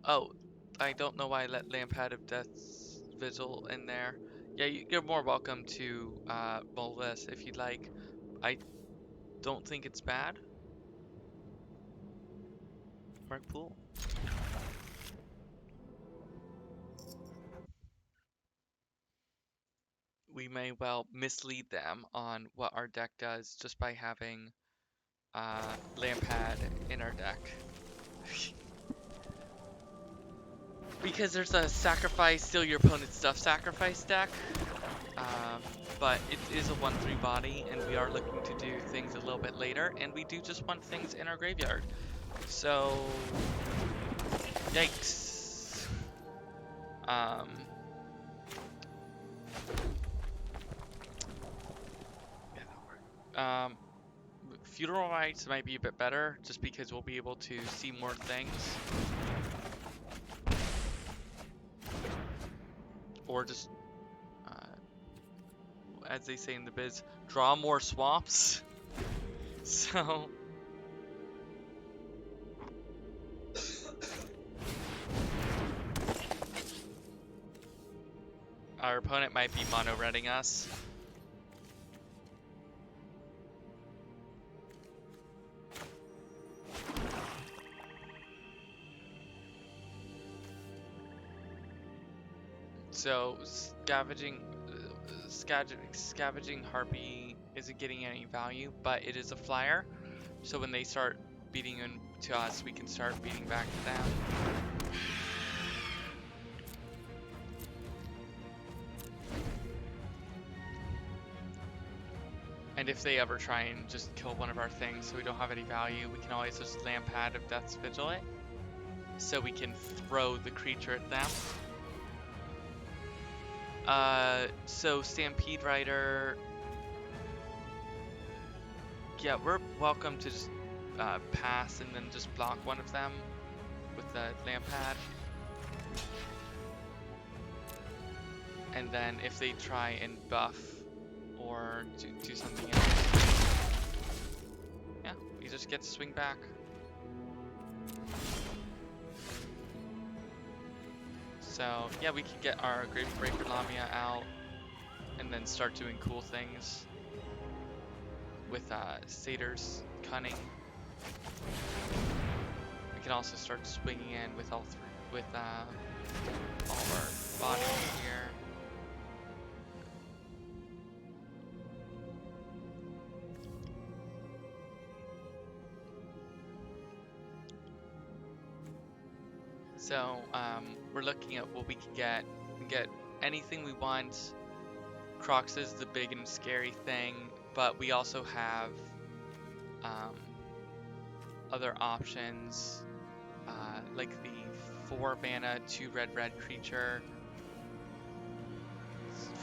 Oh, I don't know why I let Lampad of Death's Vigil in there. Yeah, you're more welcome to mull this if you'd like. I don't think it's bad. Mark Pool. We may well mislead them on what our deck does just by having Lampad in our deck. Because there's a sacrifice, steal your opponent's stuff sacrifice deck. But it is a 1/3 body, and we are looking to do things a little bit later, and we do just want things in our graveyard. So, yikes. Funeral rites might be a bit better, just because we'll be able to see more things. Or just, as they say in the biz, draw more swamps. So... our opponent might be mono-redding us. So, scavenging harpy isn't getting any value, but it is a flyer. So when they start beating into us, we can start beating back to them. And if they ever try and just kill one of our things so we don't have any value, we can always just Lampad of Death's Vigil it. So we can throw the creature at them. So Stampede Rider... yeah, we're welcome to just pass and then just block one of them with the Lampad. And then if they try and buff or do something else, yeah, we just get to swing back. So yeah, we could get our Gravebreaker Lamia out and then start doing cool things with Satyr's Cunning. We can also start swinging in with all our bodies here. So we're looking at what we can get. We can get anything we want. Crocs is the big and scary thing, but we also have other options, like the 4 mana, 2 red creature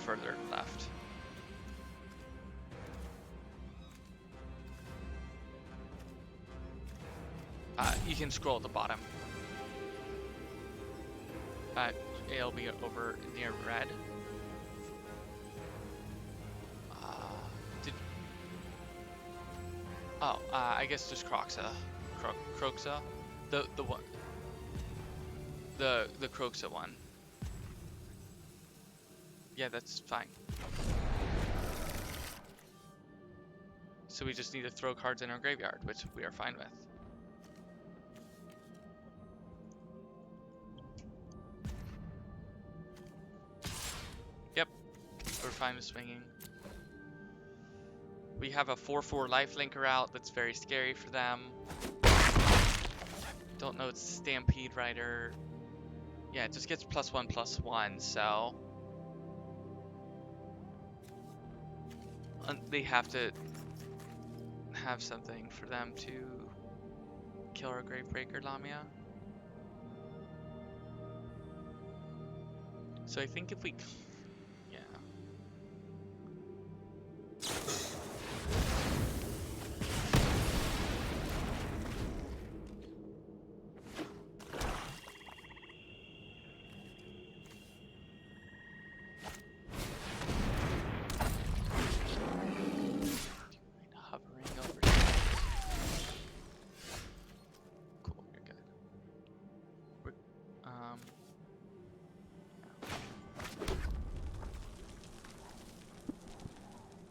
further left. You can scroll at the bottom. It'll be over near red. I guess just Croxa. Croxa? The one. The Kroxa one. Yeah, that's fine. So we just need to throw cards in our graveyard, which we are fine with. Yep, we're fine with swinging. We have a 4/4 lifelinker out that's very scary for them. Don't know it's Stampede Rider. Yeah, it just gets +1/+1, so they have to have something for them to kill our Gravebreaker Lamia. So I think if we, yeah. Hovering over here. Cool, you're good. We're,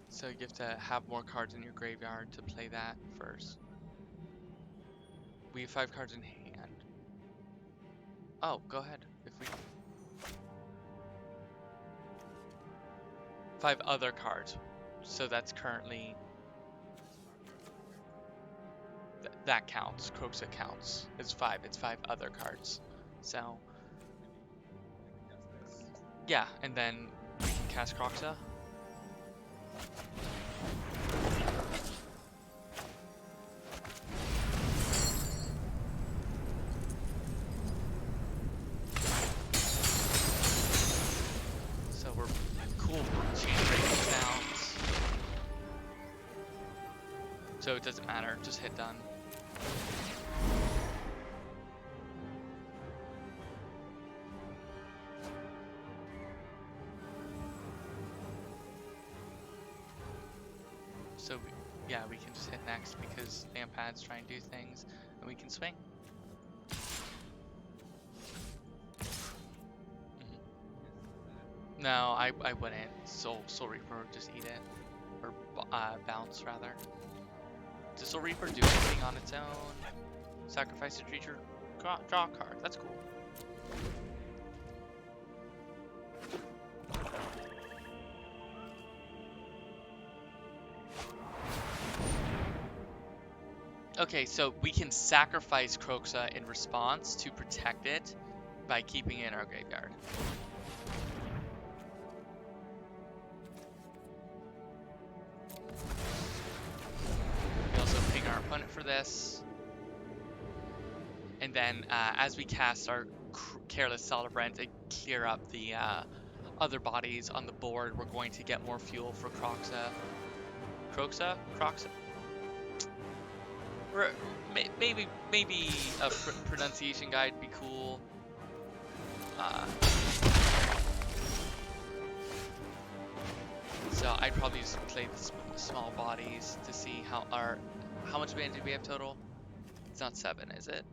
So you have to have more cards in your graveyard to play that first. We have 5 cards in hand. Oh, go ahead. If we 5 other cards. So that's currently that counts. Kroxa counts. It's 5. It's 5 other cards. So yeah, and then we can cast Kroxa. So we're cool chain breaking sounds. So it doesn't matter, just hit done. So yeah, we can just hit next because Lampad's trying to do things, and we can swing. No, I wouldn't. Soul Reaper would just eat it, or bounce rather. Does Soul Reaper do anything on its own? Sacrifice a creature, draw a card. That's cool. Okay, so we can sacrifice Kroxa in response to protect it by keeping it in our graveyard. We also ping our opponent for this. And then as we cast our Careless Celebrant and clear up the other bodies on the board, we're going to get more fuel for Kroxa. Kroxa? Maybe a pronunciation guide would be cool. So I'd probably just play the small bodies to see how much mana do we have total? It's not 7, is it?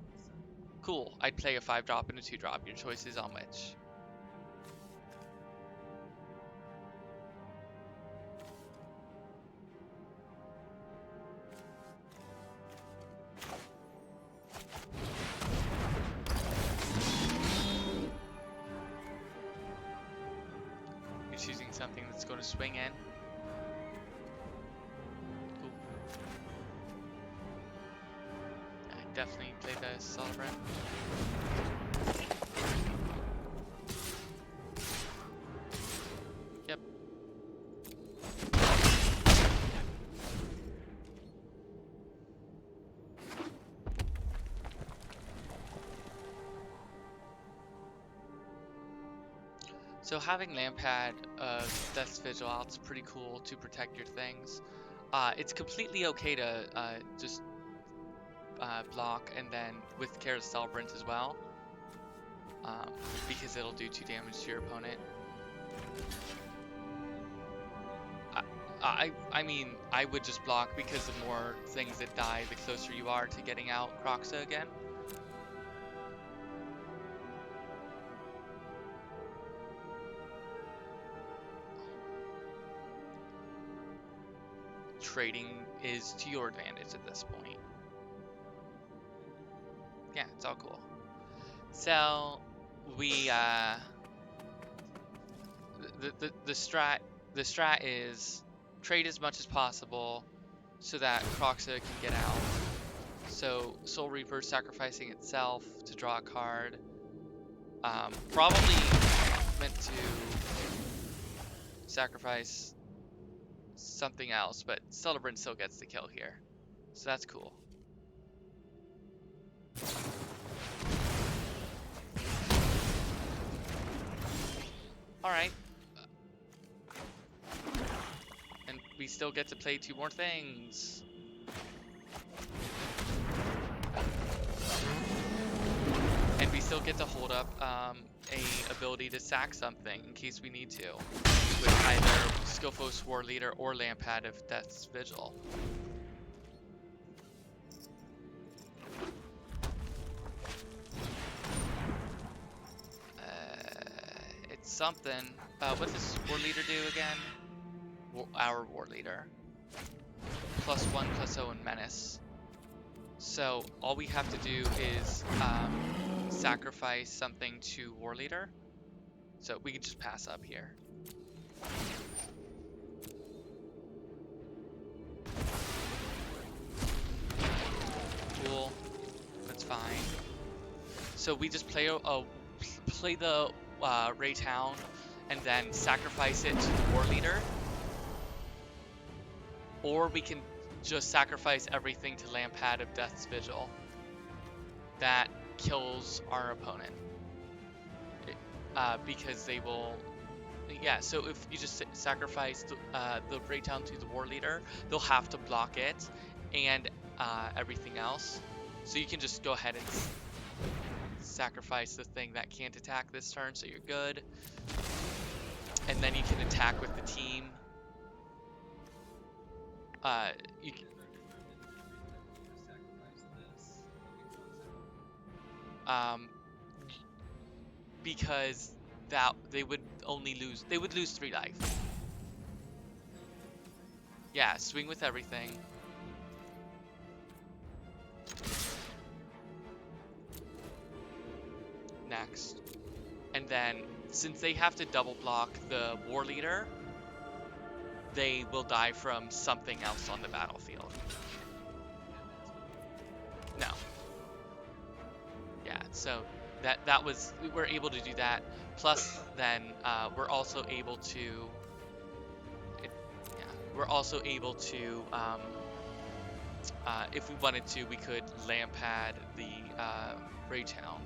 Cool. I'd play a 5-drop and a 2-drop. Your choice is on which. You're choosing something that's going to swing in. Cool. I definitely play the Celebrant. Yep. So having Lampad Death's Vigil out is pretty cool to protect your things. It's completely okay to just block and then with Careless Celebrant as well, because it'll do 2 damage to your opponent. I mean, I would just block because the more things that die, the closer you are to getting out Kroxa again. trading is to your advantage at this point. Yeah, it's all cool. So we the strat is trade as much as possible so that Croxa can get out. So Soul Reaper sacrificing itself to draw a card. Probably meant to sacrifice something else, but Celebrant still gets the kill here. So that's cool. Alright. And we still get to play 2 more things. And we still get to hold up a ability to sack something in case we need to. With either Skillful War Leader or Lampad of Death's Vigil. It's something. What does War Leader do again? Our War Leader. +1/+0 and Menace. So all we have to do is sacrifice something to War Leader. So we can just pass up here. Cool. That's fine. So we just play the Ray Town and then sacrifice it to the War Leader. Or we can just sacrifice everything to Lampad of Death's Vigil. That kills our opponent. Because they will... Yeah, so if you just sacrifice the breakdown to the War Leader, they'll have to block it and everything else. So you can just go ahead and sacrifice the thing that can't attack this turn, so you're good. And then you can attack with the team. You can... Because that they would lose 3 life. Yeah, swing with everything. Next. And then since they have to double block the War Leader, they will die from something else on the battlefield. No. Yeah, so that was, we're able to do that. Plus, then we're also able to, if we wanted to, we could Lampad the Rage Hound.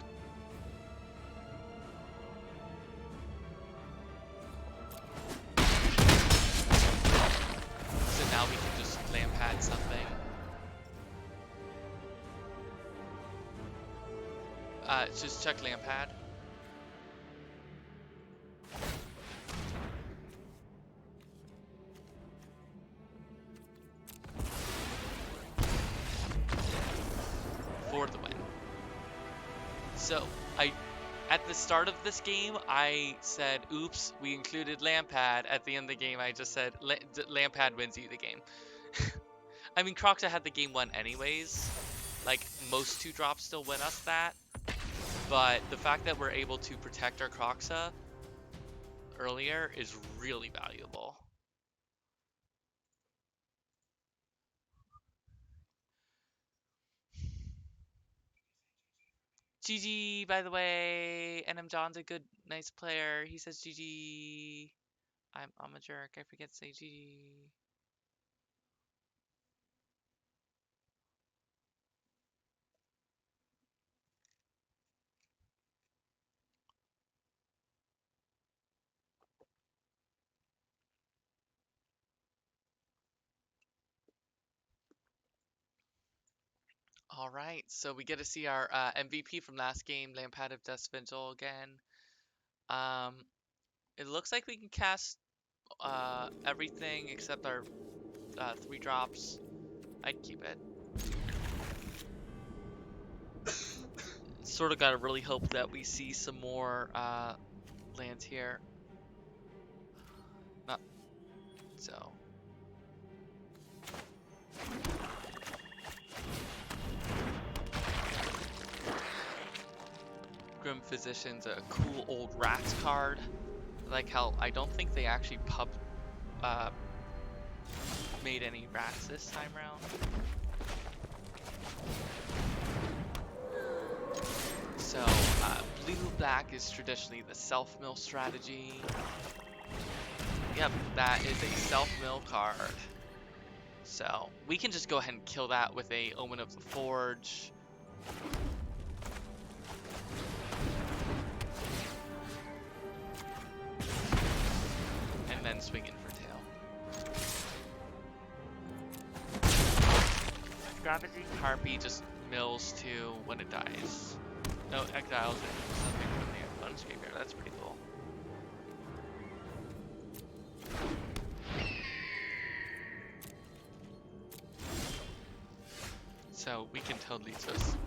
So now we can just Lampad something. Just check Lampad. For the win. So, at the start of this game, I said, oops, we included Lampad. At the end of the game, I just said, Lampad wins you the game. I mean, Croxa had the game won anyways. Like, most 2-drops still win us that. But the fact that we're able to protect our Croxa earlier is really valuable. GG, by the way. nmjohn's a good, nice player. He says GG. I'm a jerk. I forget to say GG. All right, so we get to see our MVP from last game, Lampad of Death's Vigil again. It looks like we can cast everything except our 3-drops. I'd keep it. Sort of gotta really hope that we see some more lands here. Not so. Physician's a cool old rats card. I like how I don't think they actually made any rats this time around. So, blue-black is traditionally the self-mill strategy. Yep, that is a self-mill card. So, we can just go ahead and kill that with a Omen of the Forge. And then swing in for tail. Gravity Harpy just mills to when it dies. No, exiles something from the opponent's graveyard. That's pretty cool. So we can totally just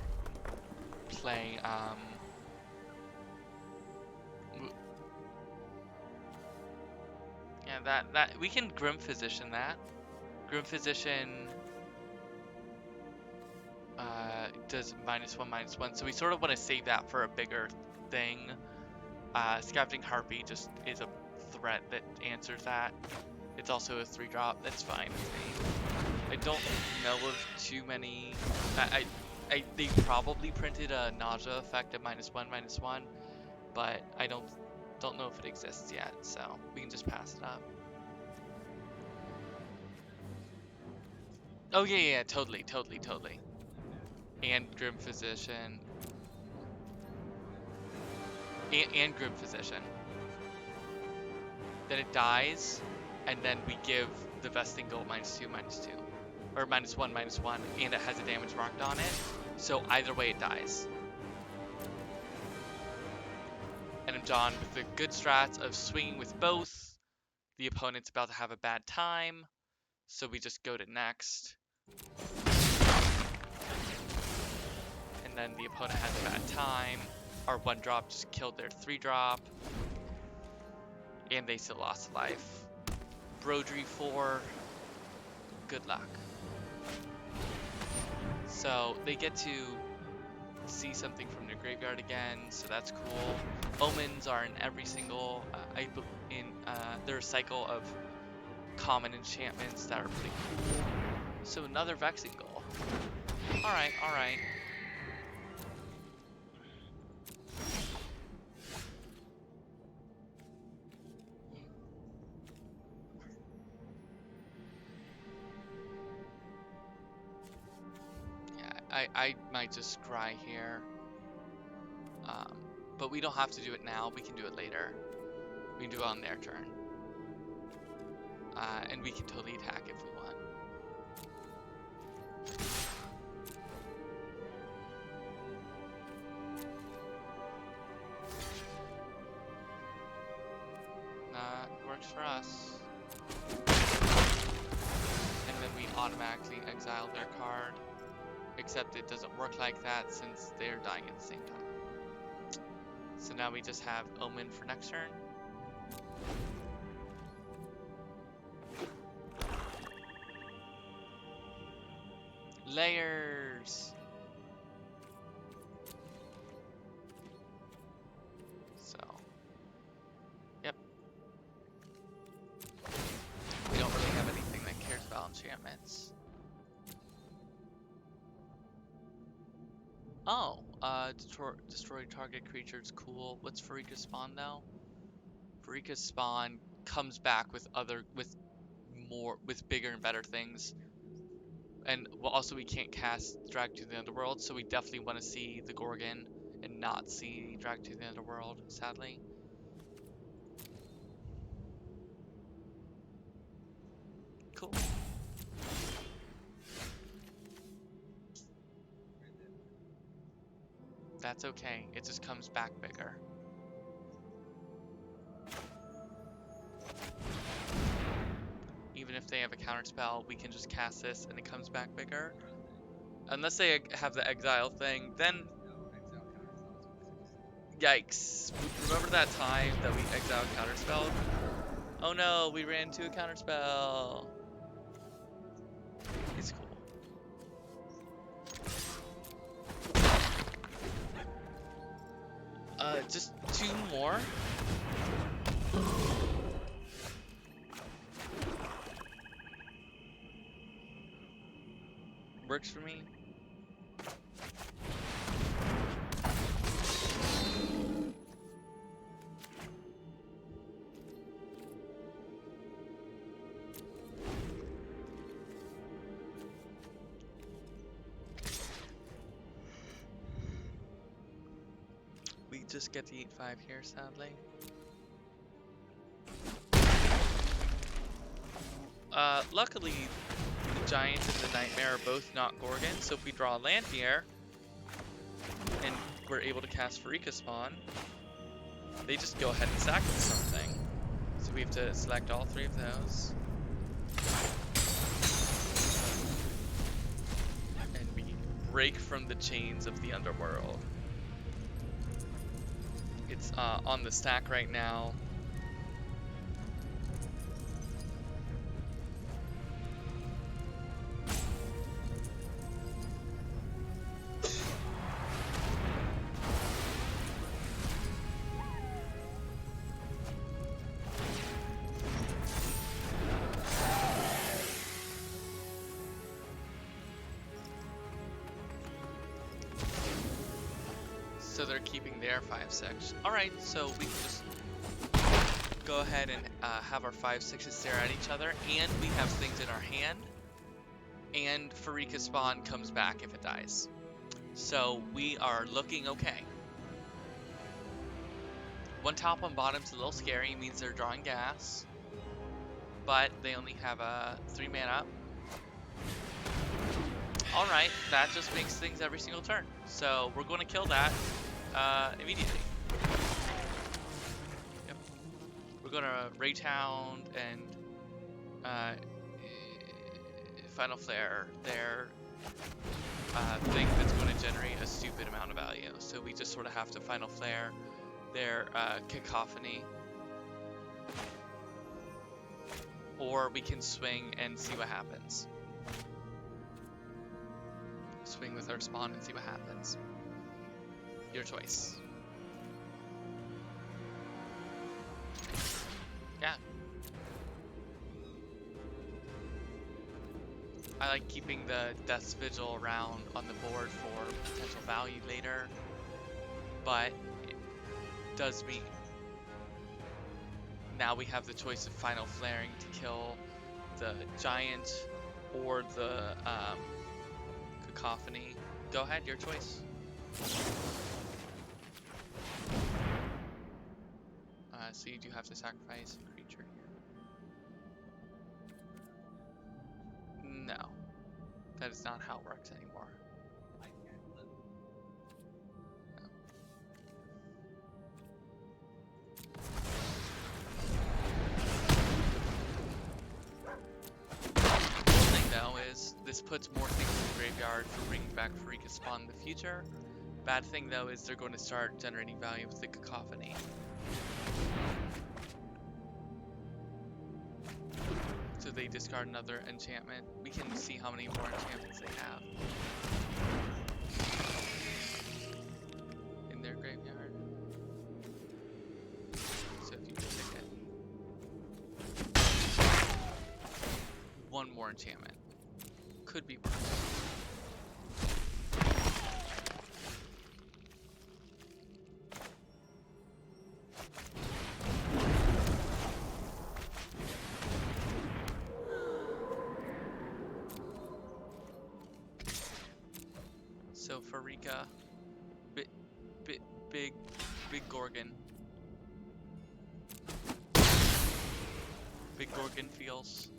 play yeah, that we can Grim Physician that. Grim Physician does -1/-1, so we sort of want to save that for a bigger thing. Scavenging Harpy just is a threat that answers that. It's also a 3-drop. That's fine with me. I don't know of too many. They probably printed a nausea effect at -1/-1, but I don't know if it exists yet, so we can just pass it up. Oh yeah, totally. And Grim Physician. And Grim Physician. Then it dies, and then we give the Vesting Gold -2/-2. Or -1/-1, and it has a damage marked on it. So either way it dies. And I'm John with the good strats of swinging with both. The opponent's about to have a bad time, so we just go to next. And then the opponent has a bad time. Our 1-drop just killed their 3-drop. And they still lost life. Brodry 4. Good luck. So they get to see something from their graveyard again, so that's cool. Omens are in every single, their cycle of common enchantments that are pretty cool. So another Vexing Goal. Alright. Yeah, I might just scry here. But we don't have to do it now, we can do it later. We can do it on their turn. And we can totally attack if we want. Works for us. And then we automatically exile their card. Except it doesn't work like that since they're dying at the same time. So now we just have Omen for next turn. Layers! So, yep. We don't really have anything that cares about enchantments. Oh, destroy target creatures, cool. What's Farika's spawn though? Farika's spawn comes back with bigger and better things. And also we can't cast Drag to the Underworld, so we definitely want to see the Gorgon and not see Drag to the Underworld, sadly. Cool. That's okay, it just comes back bigger. Even if they have a counterspell, we can just cast this and it comes back bigger. Unless they have the exile thing, then... Yikes. Remember that time that we exiled counterspelled? Oh no, we ran into a counterspell. It's cool. Just 2 more. Works for me. We just get to eat 5 here, sadly. Luckily, the Giant and the Nightmare are both not Gorgon, so if we draw a land here, and we're able to cast Pharika Spawn, they just go ahead and sack with something. So we have to select all 3 of those. And we break from the chains of the underworld. It's on the stack right now. So they're keeping their 5/6. Alright, so we can just go ahead and have our 5/6s stare at each other, and we have things in our hand, and Pharika Spawn comes back if it dies. So we are looking okay. 1 top, 1 bottom's a little scary, means they're drawing gas, but they only have a 3 mana. Alright, that just makes things every single turn. So we're going to kill that immediately. Yep. We're going to Raytown and Final Flare their thing that's going to generate a stupid amount of value. So we just sort of have to Final Flare their Cacophony. Or we can swing and see what happens. Swing with our spawn and see what happens. Your choice. Yeah. I like keeping the Death's Vigil around on the board for potential value later, but it does mean now we have the choice of Final Flaring to kill the Giant or the Cacophony. Go ahead, your choice. So you do have to sacrifice a creature here. No, that is not how it works anymore. The thing though is this puts more things in the graveyard for bringing back Pharika Spawn in the future. Bad thing though is they're going to start generating value with the Cacophony. So they discard another enchantment. We can see how many more enchantments they have in their graveyard. So if you pick it, 1 more enchantment. Could be worse. So Pharika, big Gorgon. Big Gorgon feels.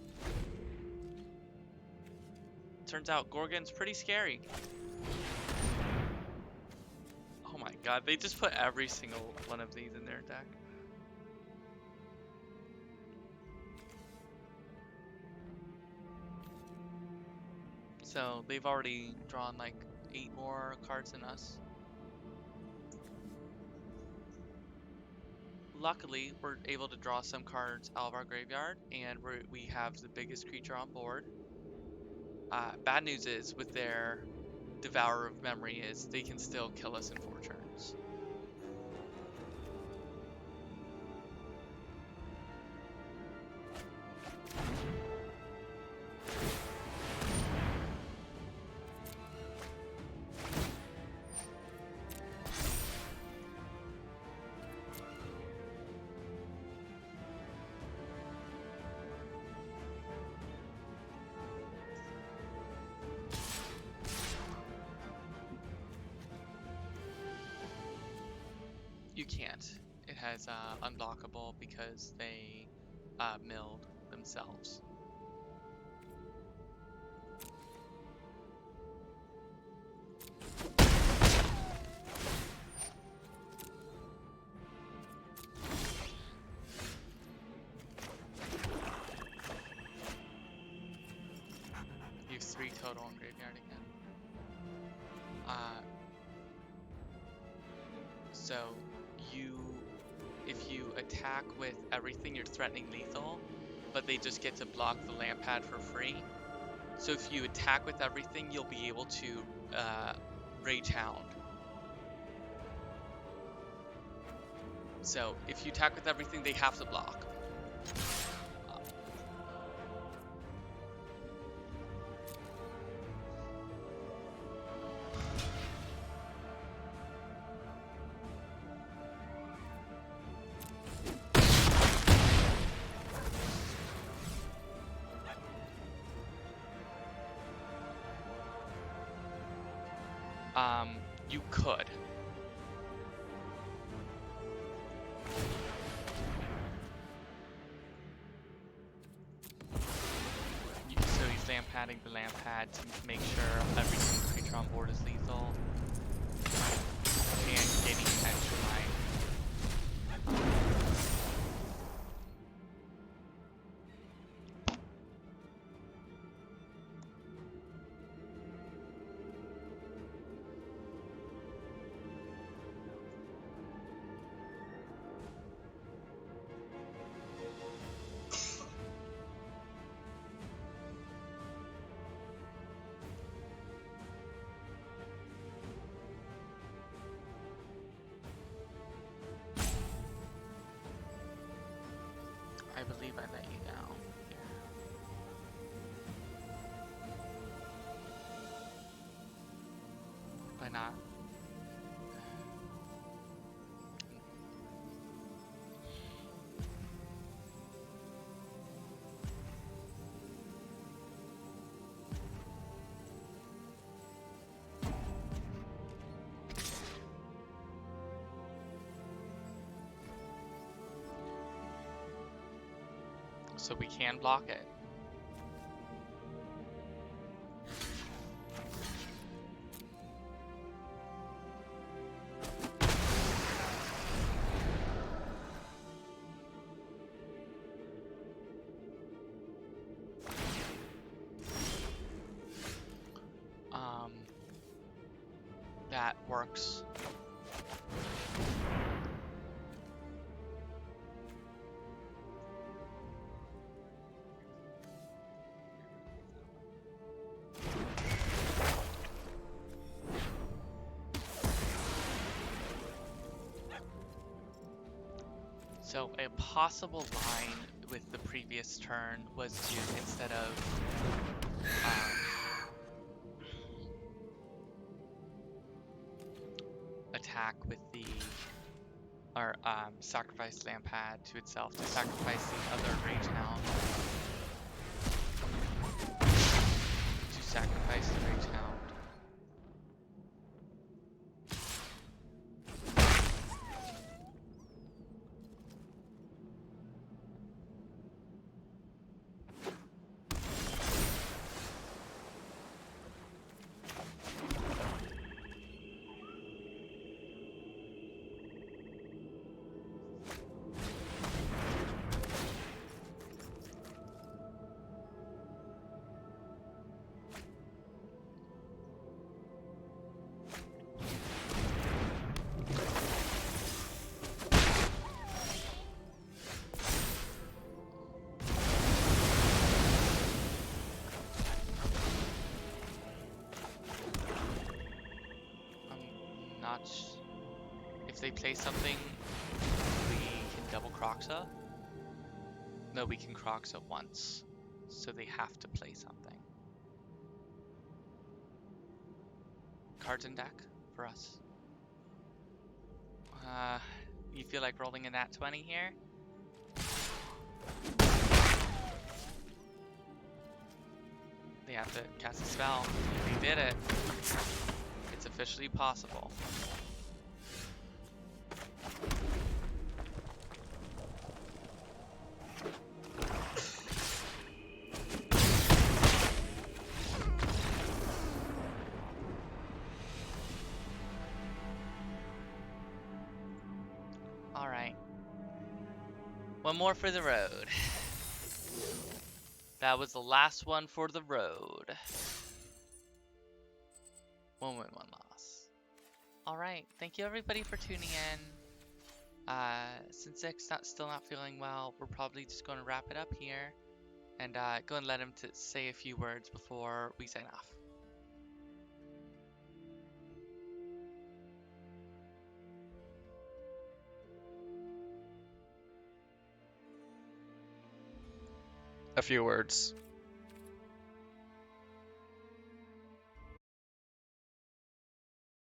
Turns out Gorgon's pretty scary. Oh my god, they just put every single one of these in their deck. So they've already drawn like 8 more cards than us. Luckily, we're able to draw some cards out of our graveyard, and we have the biggest creature on board. Bad news is, with their Devourer of Memory, is they can still kill us in 4 turns. You can't. It has unblockable because they milled themselves. You have 3 total in graveyard again. So if you attack with everything, you're threatening lethal, but they just get to block the lamp pad for free. So if you attack with everything, you'll be able to Rage Hound. So if you attack with everything, they have to block. You could. So he's lamp padding the lamp pad to make sure every single creature on board is lethal. And getting extra life. I believe I let you down. By not. So we can block it. That works. So a possible line with the previous turn was to, instead of attack with the, or sacrifice lamp pad to itself, to sacrifice the other Rage Hound, to sacrifice the Rage Hound. If they play something, we can double Croxa. No, we can Croxa once. So they have to play something. Cards in deck for us. You feel like rolling a nat 20 here? They have to cast a spell. They did it. It's officially possible. One more for the road. That was the last one for the road. One win, one loss. Alright, thank you everybody for tuning in. Since Zach's still not feeling well, we're probably just going to wrap it up here. And go and let him say a few words before we sign off. A few words.